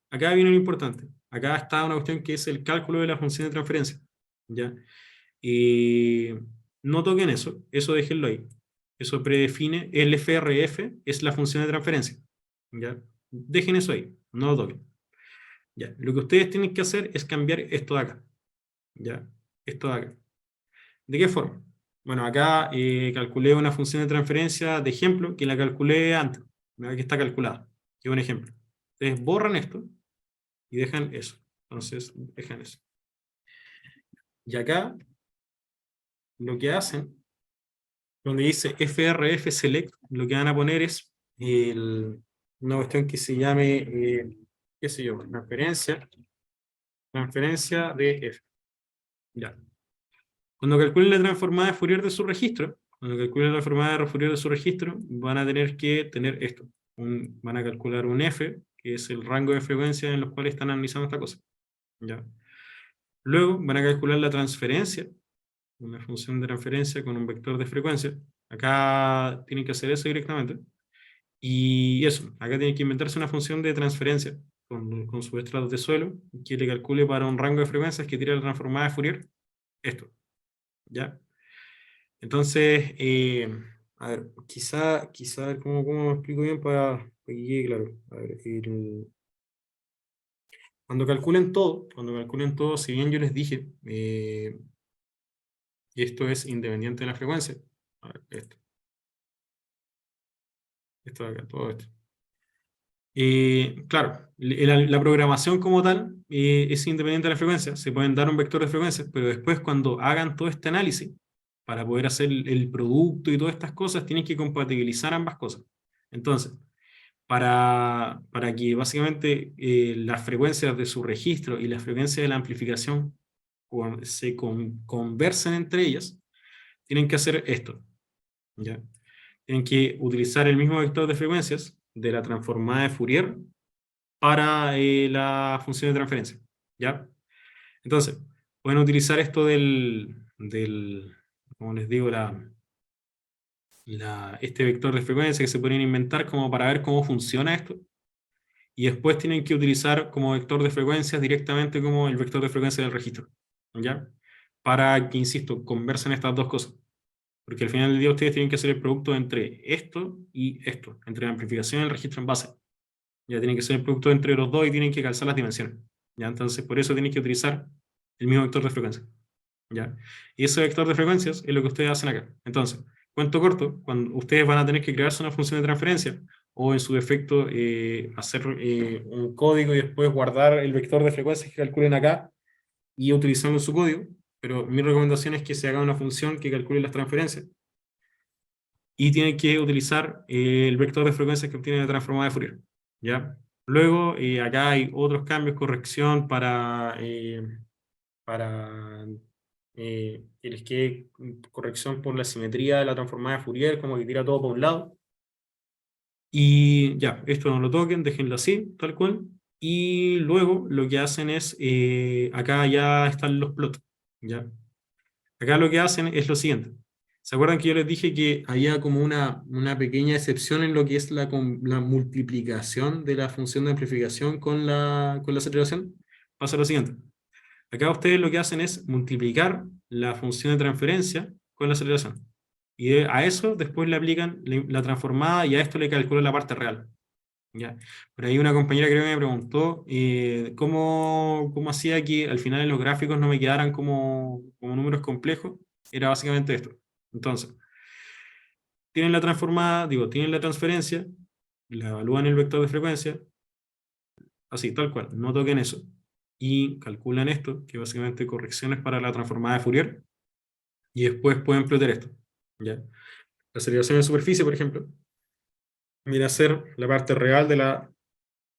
Speaker 1: acá viene lo importante. Acá está una cuestión que es el cálculo de la función de transferencia. ¿Ya? No toquen eso déjenlo ahí. Eso predefine, el FRF es la función de transferencia. ¿Ya? Dejen eso ahí, no lo toquen. ¿Ya? Lo que ustedes tienen que hacer es cambiar esto de acá. ¿Ya? Esto de acá. ¿De qué forma? Bueno, acá calculé una función de transferencia de ejemplo que la calculé antes. ¿Verdad? Que está calculada. Que es un ejemplo. Ustedes borran esto y dejan eso. Entonces, dejan eso. Y acá, lo que hacen, donde dice FRF Select, lo que van a poner es una cuestión que se llame, qué sé yo, transferencia de F. Ya. Cuando calculen la transformada de Fourier de su registro, van a tener que tener esto. Van a calcular un F, que es el rango de frecuencias en los cuales están analizando esta cosa. ¿Ya? Luego van a calcular la transferencia, una función de transferencia con un vector de frecuencia. Acá tienen que hacer eso directamente. Y eso, acá tienen que inventarse una función de transferencia con subestratos de suelo que le calcule para un rango de frecuencias que tire la transformada de Fourier. Esto. ¿Ya? Entonces, a ver, quizá ¿cómo me explico bien para que quede claro? A ver, cuando calculen todo, si bien yo les dije, y esto es independiente de la frecuencia, a ver, esto de acá, todo esto. Claro, la programación como tal es independiente de la frecuencia, se pueden dar un vector de frecuencias, pero después cuando hagan todo este análisis, para poder hacer el producto y todas estas cosas, tienen que compatibilizar ambas cosas. Entonces, para que básicamente las frecuencias de su registro y las frecuencias de la amplificación se conversen entre ellas, tienen que hacer esto. ¿Ya? Tienen que utilizar el mismo vector de frecuencias de la transformada de Fourier para la función de transferencia. ¿Ya? Entonces, pueden utilizar esto como les digo, este vector de frecuencia que se pueden inventar como para ver cómo funciona esto. Y después tienen que utilizar como vector de frecuencias directamente como el vector de frecuencia del registro. ¿Ya? Para que, insisto, conversen estas dos cosas. Porque al final del día ustedes tienen que hacer el producto entre esto y esto, entre la amplificación y el registro en base. Ya tienen que ser el producto entre los dos y tienen que calzar las dimensiones. ¿Ya? Entonces, por eso tienen que utilizar el mismo vector de frecuencia. ¿Ya? Y ese vector de frecuencias es lo que ustedes hacen acá. Entonces, cuento corto, cuando ustedes van a tener que crearse una función de transferencia, o en su defecto hacer un código y después guardar el vector de frecuencias que calculen acá y utilizando su código, pero mi recomendación es que se haga una función que calcule las transferencias y tienen que utilizar el vector de frecuencias que obtiene la transformada de Fourier. ¿Ya? Luego, acá hay otros cambios, corrección para que les quede corrección por la simetría de la transformada de Fourier, como que tira todo por un lado. Y ya, esto no lo toquen, déjenlo así, tal cual. Y luego lo que hacen es, acá ya están los plots, ¿ya? Acá lo que hacen es lo siguiente. ¿Se acuerdan que yo les dije que había como una pequeña excepción en lo que es la multiplicación de la función de amplificación con la aceleración? Pasa lo siguiente. Acá ustedes lo que hacen es multiplicar la función de transferencia con la aceleración. Y a eso después le aplican la transformada y a esto le calculan la parte real. ¿Ya? Por ahí una compañera creo que me preguntó cómo hacía que al final en los gráficos no me quedaran como números complejos. Era básicamente esto. Entonces, tienen la transformada, digo, tienen la transferencia, la evalúan el vector de frecuencia, así, tal cual, no toquen eso. Y calculan esto, que básicamente correcciones para la transformada de Fourier, y después pueden plotar esto. ¿Ya? La aceleración de superficie, por ejemplo, viene a ser la parte real de la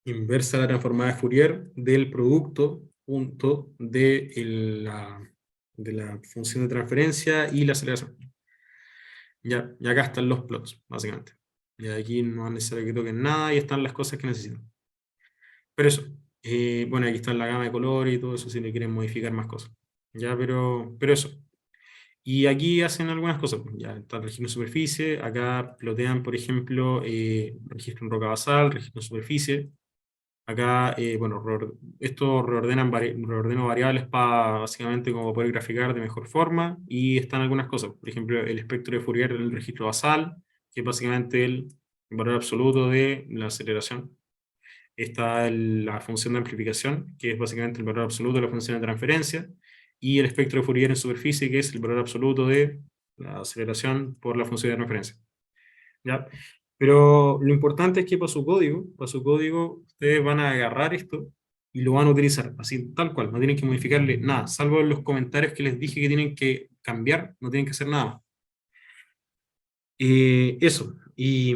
Speaker 1: inversa de la transformada de Fourier del producto punto de la función de transferencia y la aceleración. Ya, y acá están los plots, básicamente. Y aquí no es necesario que toquen nada y están las cosas que necesitan. Pero eso, bueno, aquí está la gama de colores y todo eso si le quieren modificar más cosas. Ya, pero eso. Y aquí hacen algunas cosas. Ya está el registro de superficie. Acá plotean, por ejemplo, registro en roca basal, registro de superficie. Acá, bueno, esto reordeno variables para básicamente como poder graficar de mejor forma. Y están algunas cosas. Por ejemplo, el espectro de Fourier del registro basal, que es básicamente el valor absoluto de la aceleración. Está la función de amplificación, que es básicamente el valor absoluto de la función de transferencia, y el espectro de Fourier en superficie, que es el valor absoluto de la aceleración por la función de transferencia. ¿Ya? Pero lo importante es que para su código, ustedes van a agarrar esto y lo van a utilizar, así tal cual, no tienen que modificarle nada, salvo en los comentarios que les dije que tienen que cambiar, no tienen que hacer nada más. Eso, y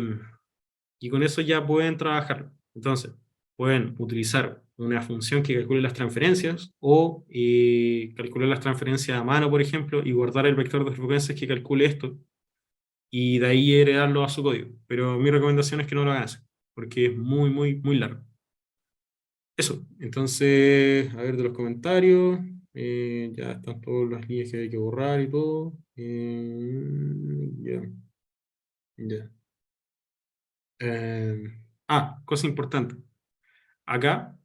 Speaker 1: con eso ya pueden trabajar. Entonces, pueden utilizar una función que calcule las transferencias o calcular las transferencias a mano, por ejemplo, y guardar el vector de frecuencias que calcule esto y de ahí heredarlo a su código. Pero mi recomendación es que no lo hagan así, porque es muy, muy, muy largo. Eso, entonces, a ver de los comentarios, ya están todas las líneas que hay que borrar y todo. Ya, ya. Cosa importante. Acá,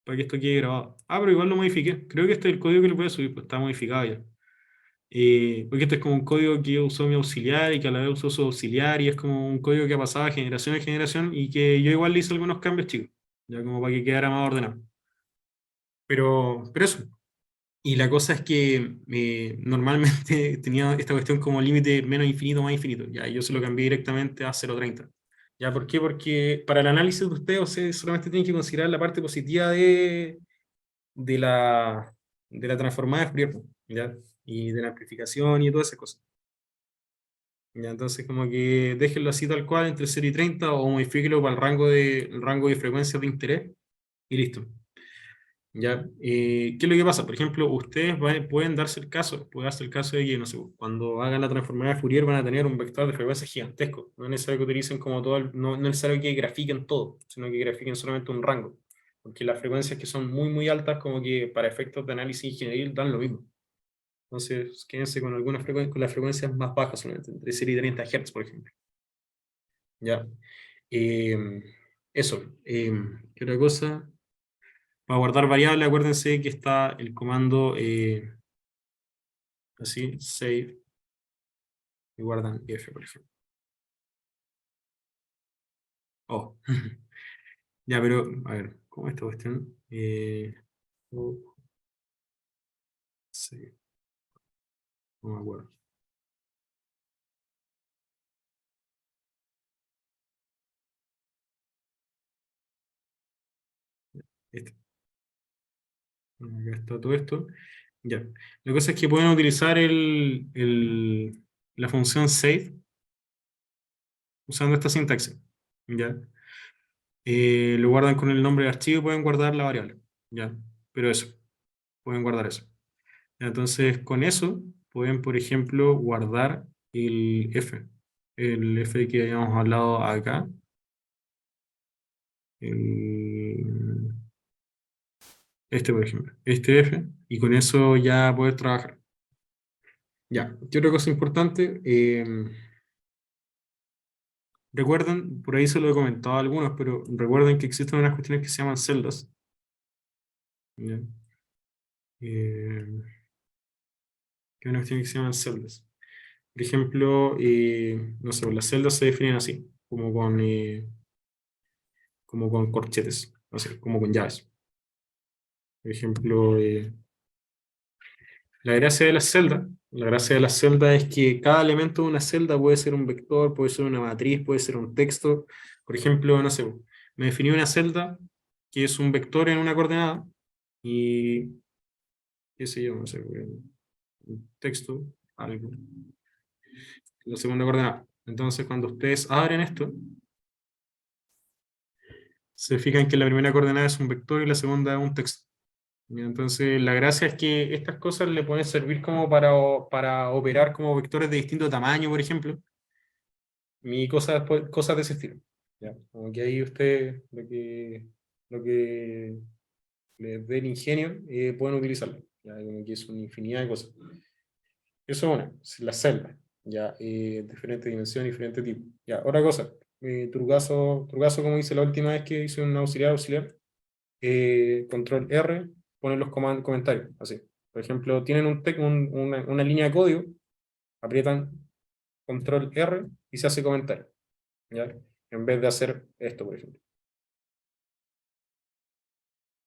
Speaker 1: para que esto quede grabado. Pero igual lo modifiqué. Creo que este es el código que le voy a subir, pues está modificado ya. Porque este es como un código que usó mi auxiliar y que a la vez usó su auxiliar y es como un código que pasaba de generación en generación y que yo igual le hice algunos cambios chicos, ya como para que quedara más ordenado. Pero eso. Y la cosa es que normalmente tenía esta cuestión como límite menos infinito, más infinito. Ya, yo se lo cambié directamente a 0,30. ¿Ya? ¿Por qué? Porque para el análisis de ustedes, ustedes solamente tienen que considerar la parte positiva de la, de la transformada de Fourier, ¿ya? Y de la amplificación y todas esas cosas. ¿Ya? Entonces, como que déjenlo así tal cual, entre 0 y 30, o modifíquelo para el rango de frecuencias de interés, y listo. ¿Ya? ¿Qué es lo que pasa? Por ejemplo, ustedes pueden darse el caso, puede darse el caso de que, no sé, cuando hagan la transformada de Fourier van a tener un vector de frecuencias gigantesco. No es necesario que utilicen como todo, no es necesario que grafiquen todo, sino que grafiquen solamente un rango. Porque las frecuencias que son muy, muy altas, como que para efectos de análisis ingenieril dan lo mismo. Entonces, quédense con algunas con las frecuencias más bajas, solamente, entre 0 y 30 Hz, por ejemplo. ¿Ya? Eh, Eso. ¿Qué otra cosa? Para guardar variable, acuérdense que está el comando así, save, y guardan F, por ejemplo. Oh. Ya, pero, a ver, ¿cómo es esta cuestión? Oh, save. No me acuerdo. Este. Acá está todo esto. Ya. La cosa es que pueden utilizar la función save usando esta sintaxis. ¿Ya? lo guardan con el nombre del archivo y pueden guardar la variable, ¿ya? Pero eso, pueden guardar eso. Entonces, con eso, pueden, por ejemplo, guardar el F que habíamos hablado acá. Este, por ejemplo, este F, y con eso ya poder trabajar. Ya, ¿qué otra cosa importante? Recuerden, por ahí se lo he comentado a algunos, pero recuerden que existen unas cuestiones que se llaman celdas. ¿Ya? Que hay unas cuestiones que se llaman celdas. Por ejemplo, no sé, las celdas se definen así, como con corchetes, o sea, como con llaves. Por ejemplo, la gracia de las celdas es que cada elemento de una celda puede ser un vector, puede ser una matriz, puede ser un texto. Por ejemplo, no sé, me definí una celda que es un vector en una coordenada y, qué sé yo, no sé, un texto, algo, la segunda coordenada. Entonces, cuando ustedes abren esto, se fijan que la primera coordenada es un vector y la segunda es un texto. Y entonces, la gracia es que estas cosas le pueden servir como para operar como vectores de distinto tamaño, por ejemplo, y cosas de ese estilo. ¿Ya? Como que ahí usted lo que les dé el ingenio, pueden utilizarlo. ¿Ya? Como que es una infinidad de cosas. Eso es una, es la celda, ya, diferentes dimensiones, diferentes tipos. Ya, otra cosa, trucazo como hice la última vez que hice un auxiliar, control R, ponen los comentarios, así. Por ejemplo, tienen una línea de código, aprietan control R y se hace comentario, ¿ya? En vez de hacer esto, por ejemplo.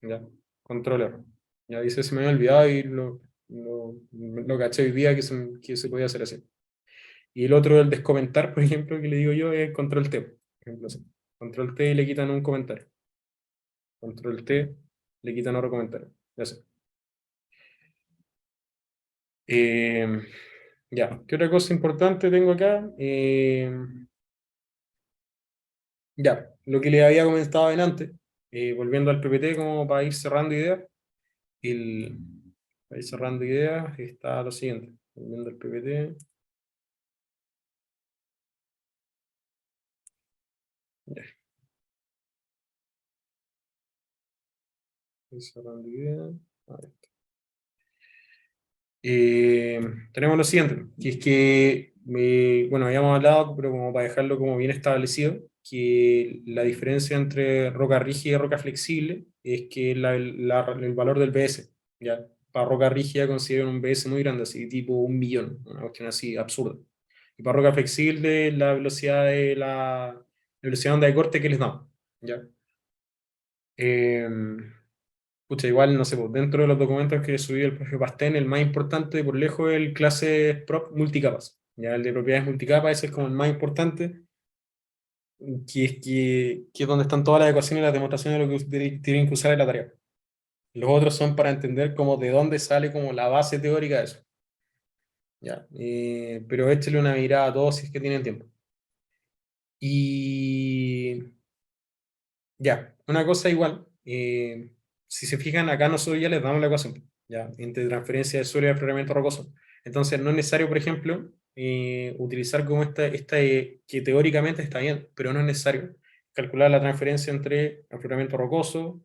Speaker 1: ¿Ya? Control R. Ya dice, se me había olvidado y lo caché hoy día que se podía hacer así. Y el otro, el descomentar, por ejemplo, que le digo yo, es control T. Por ejemplo, así. Control T y le quitan un comentario. Control T, le quitan otro comentario. Ya sé. Ya, ¿qué otra cosa importante tengo acá? Ya, lo que le había comentado adelante, volviendo al PPT como para ir cerrando ideas, para ir cerrando ideas está lo siguiente, volviendo al PPT, ya, ir cerrando ideas, a ver. Tenemos lo siguiente, que es que, bueno, habíamos hablado, pero como para dejarlo como bien establecido, que la diferencia entre roca rígida y roca flexible es que el valor del BS, ¿ya? Para roca rígida consideran un BS muy grande, así tipo 1 millón, una cuestión así absurda. Y para roca flexible, la velocidad de onda de corte que les damos, ¿ya? Pucha, igual, no sé, pues, dentro de los documentos que subió el profe Pastén, el más importante por lejos es el clase prop multicapas. Ya el de propiedades multicapas, ese es como el más importante, que es donde están todas las ecuaciones y las demostraciones de lo que ustedes tienen que usar en la tarea. Los otros son para entender como de dónde sale como la base teórica de eso. Ya, pero échale una mirada a todos si es que tienen tiempo. Y ya, una cosa igual, si se fijan acá nosotros ya les damos la ecuación, ya, entre transferencia de suelo y afloramiento rocoso. Entonces no es necesario, por ejemplo, utilizar como esta que teóricamente está bien, pero no es necesario calcular la transferencia entre afloramiento rocoso,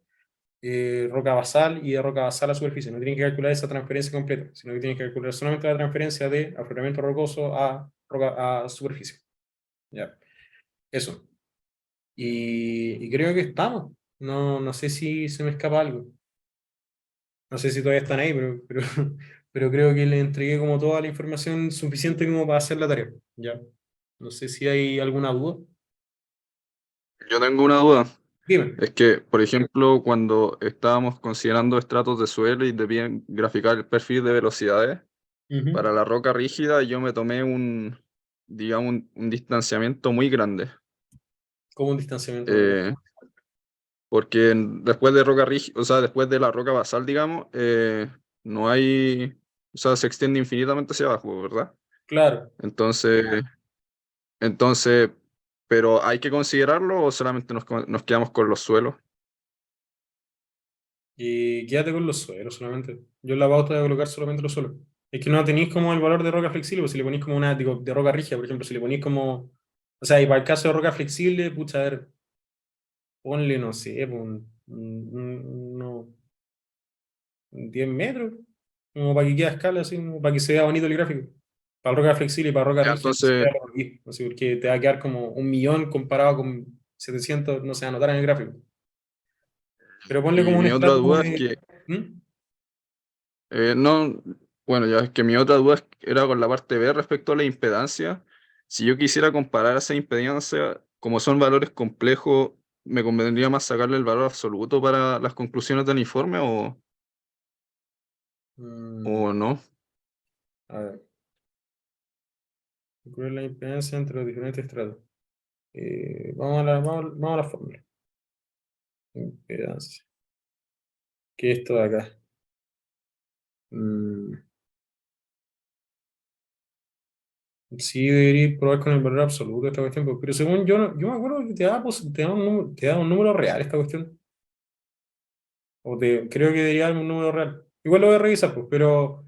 Speaker 1: roca basal y de roca basal a superficie. No tienen que calcular esa transferencia completa, sino que tienen que calcular solamente la transferencia de afloramiento rocoso a superficie. Ya, eso. Y creo que estamos. No sé si se me escapa algo. No sé si todavía están ahí, pero creo que le entregué como toda la información suficiente como para hacer la tarea. Ya. No sé si hay alguna duda.
Speaker 2: Yo tengo una duda.
Speaker 1: Dime.
Speaker 2: Es que, por ejemplo, cuando estábamos considerando estratos de suelo y debían graficar el perfil de velocidades,
Speaker 1: Ujú.
Speaker 2: para la roca rígida yo me tomé digamos, un distanciamiento muy grande.
Speaker 1: Como un distanciamiento muy grande.
Speaker 2: Eh, Porque después de roca rígida, o sea, después de la roca basal, digamos, no hay, o sea, se extiende infinitamente hacia abajo, ¿verdad?
Speaker 1: Claro.
Speaker 2: Entonces, entonces, pero ¿hay que considerarlo o solamente nos quedamos con los suelos?
Speaker 1: Y quédate con los suelos solamente. Yo en la pauta voy a colocar solamente los suelos. Es que no tenéis como el valor de roca flexible, pues si le ponéis como una, digo, de roca rígida, por ejemplo, si le ponéis como, o sea, y para el caso de roca flexible, pucha, a ver, ponle, no sé, pues, no, 10 metros, como para que quede a escala, así, como para que se vea bonito el gráfico. Para roca flexible y para roca
Speaker 2: Ya,
Speaker 1: rígida, se
Speaker 2: entonces,
Speaker 1: vea lo mismo, así, porque te va a quedar como 1.000.000 comparado con 700, no sé, anotar en el gráfico. Pero ponle
Speaker 2: y
Speaker 1: como un
Speaker 2: mi otra
Speaker 1: estrato
Speaker 2: duda es
Speaker 1: de...
Speaker 2: que,
Speaker 1: ¿Mm?
Speaker 2: no, bueno, ya es que mi otra duda era con la parte B respecto a la impedancia. Si yo quisiera comparar esa impedancia, como son valores complejos, ¿me convendría más sacarle el valor absoluto para las conclusiones del informe
Speaker 1: Mm,
Speaker 2: o no?
Speaker 1: a ver. Calcular la impedancia entre los diferentes estratos. Vamos a la fórmula. Impedancia. ¿Qué es esto de acá? Mm, sí, debería probar con el valor absoluto de esta cuestión, pero según yo, yo me acuerdo que te da, te da te da un número real esta cuestión. Creo que debería darme un número real. Igual lo voy a revisar, pues, pero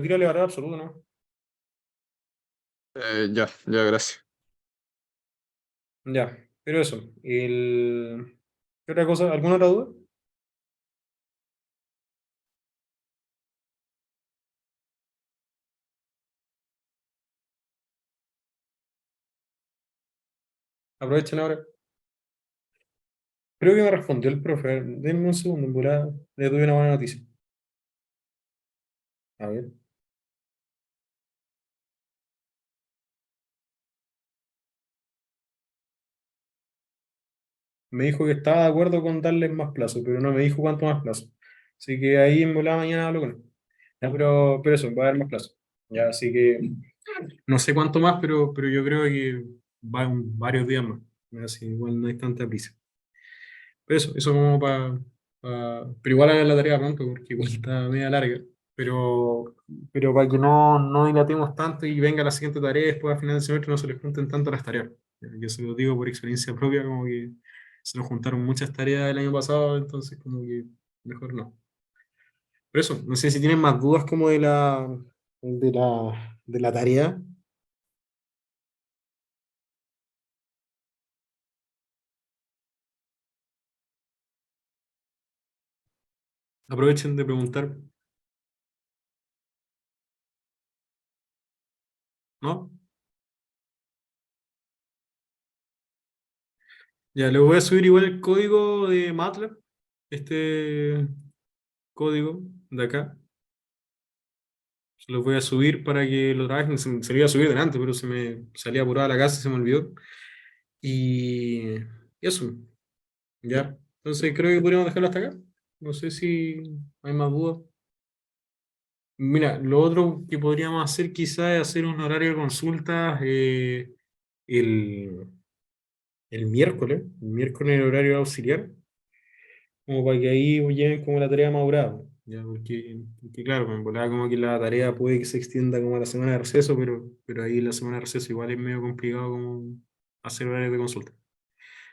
Speaker 1: tírale valor absoluto, ¿no?
Speaker 2: Ya, ya, gracias.
Speaker 1: Ya, pero eso. ¿Qué otra cosa? ¿Alguna otra duda? Aprovechen ahora. Creo que me respondió el profe. Denme un segundo, en volada. Le doy una buena noticia. A ver. Me dijo que estaba de acuerdo con darles más plazo, pero no me dijo cuánto más plazo. Así que ahí en volada mañana hablo con él. Ya, pero eso, va a haber más plazo. Ya, así que no sé cuánto más, pero yo creo que va varios días más. Así, igual no hay tanta prisa. Pero eso como para... pero igual hagan la tarea pronto, porque igual está media larga. Pero, pero para que no dilatemos tanto y venga la siguiente tarea, después a final de semestre no se les junten tanto las tareas. Yo se lo digo por experiencia propia, como que se nos juntaron muchas tareas el año pasado, entonces como que mejor no. Por eso, no sé si tienen más dudas como de la tarea. Aprovechen de preguntar, ¿no? Ya, les voy a subir igual el código de MATLAB, este código de acá. Se los voy a subir para que lo trabajen. Se lo iba a subir delante, pero se me salía apurada a la casa y se me olvidó. Y eso, ya. Entonces creo que podríamos dejarlo hasta acá. No sé si hay más dudas. Mira, lo otro que podríamos hacer quizás es hacer un horario de consultas el, el miércoles en el horario auxiliar, como para que ahí lleven como la tarea madurada, ¿ya? Porque claro, me volaba como que la tarea puede que se extienda como a la semana de receso, pero ahí la semana de receso igual es medio complicado como hacer horarios de consulta.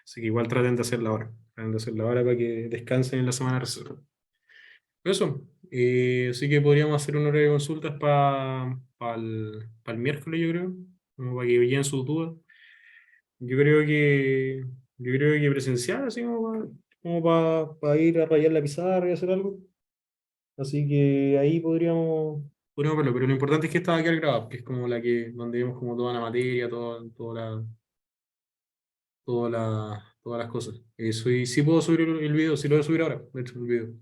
Speaker 1: Así que igual traten de hacerla ahora para que descansen en la semana de receso. Eso, así que podríamos hacer un horario de consultas para el miércoles, yo creo, como para que lleguen sus dudas. Yo creo que, yo creo que presencial, así como para ir a rayar la pizarra y hacer algo. Así que ahí podríamos verlo, pero lo importante es que esta va a quedar grabada, que es como la que, donde vemos como toda la materia, todas las cosas. Eso, y sí puedo subir el video, sí lo voy a subir ahora, de hecho, el video.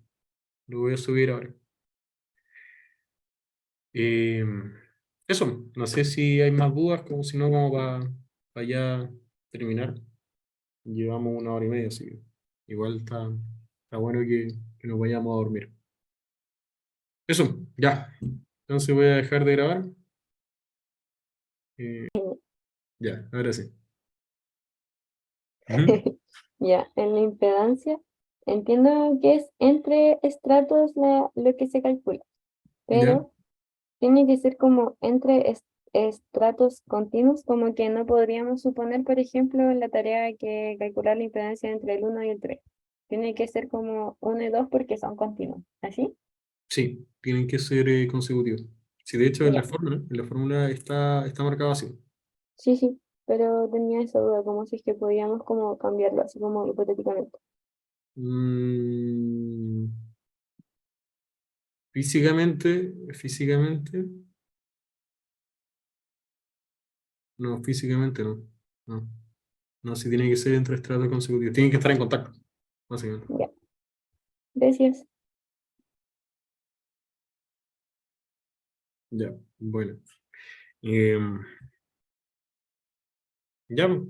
Speaker 1: Lo voy a subir ahora. Eh, eso, no sé si hay más dudas, como si no, como para ya terminar. Llevamos 1 hora y media, así que igual está bueno que nos vayamos a dormir. Eso, ya. Entonces voy a dejar de grabar. Eh, ya, ahora sí. Ujú.
Speaker 4: Ya, en la impedancia entiendo que es entre estratos lo que se calcula,
Speaker 1: Ya.
Speaker 4: pero tiene que ser como entre estratos continuos, como que no podríamos suponer, por ejemplo, en la tarea que calcular la impedancia entre el 1 y el 3. Tiene que ser como 1 y 2 porque son continuos. ¿Así?
Speaker 1: Sí, tienen que ser consecutivos. Sí, de hecho
Speaker 4: Ya.
Speaker 1: en la fórmula está marcado así.
Speaker 4: Sí, sí. Pero tenía esa duda, como si es que podíamos como cambiarlo, así como hipotéticamente.
Speaker 1: Mm, físicamente, físicamente no. No, no, sí tiene que ser entre estratos consecutivos. Tienen que estar en contacto, básicamente.
Speaker 4: Ya. Gracias.
Speaker 1: Ya, bueno. Em, ya, pues.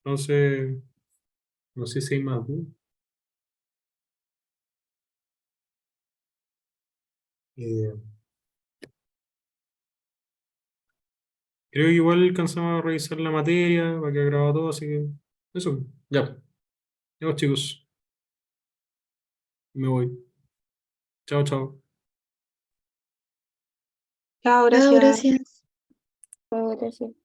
Speaker 1: Entonces, no sé si hay más dudas. Eh, Creo que igual alcanzamos a revisar la materia para que ha grabado todo, así que eso, ya. Ya, pues, chicos, me voy. Chao, chao.
Speaker 5: Chao,
Speaker 3: Chao,
Speaker 5: gracias.
Speaker 3: gracias.
Speaker 4: Gracias.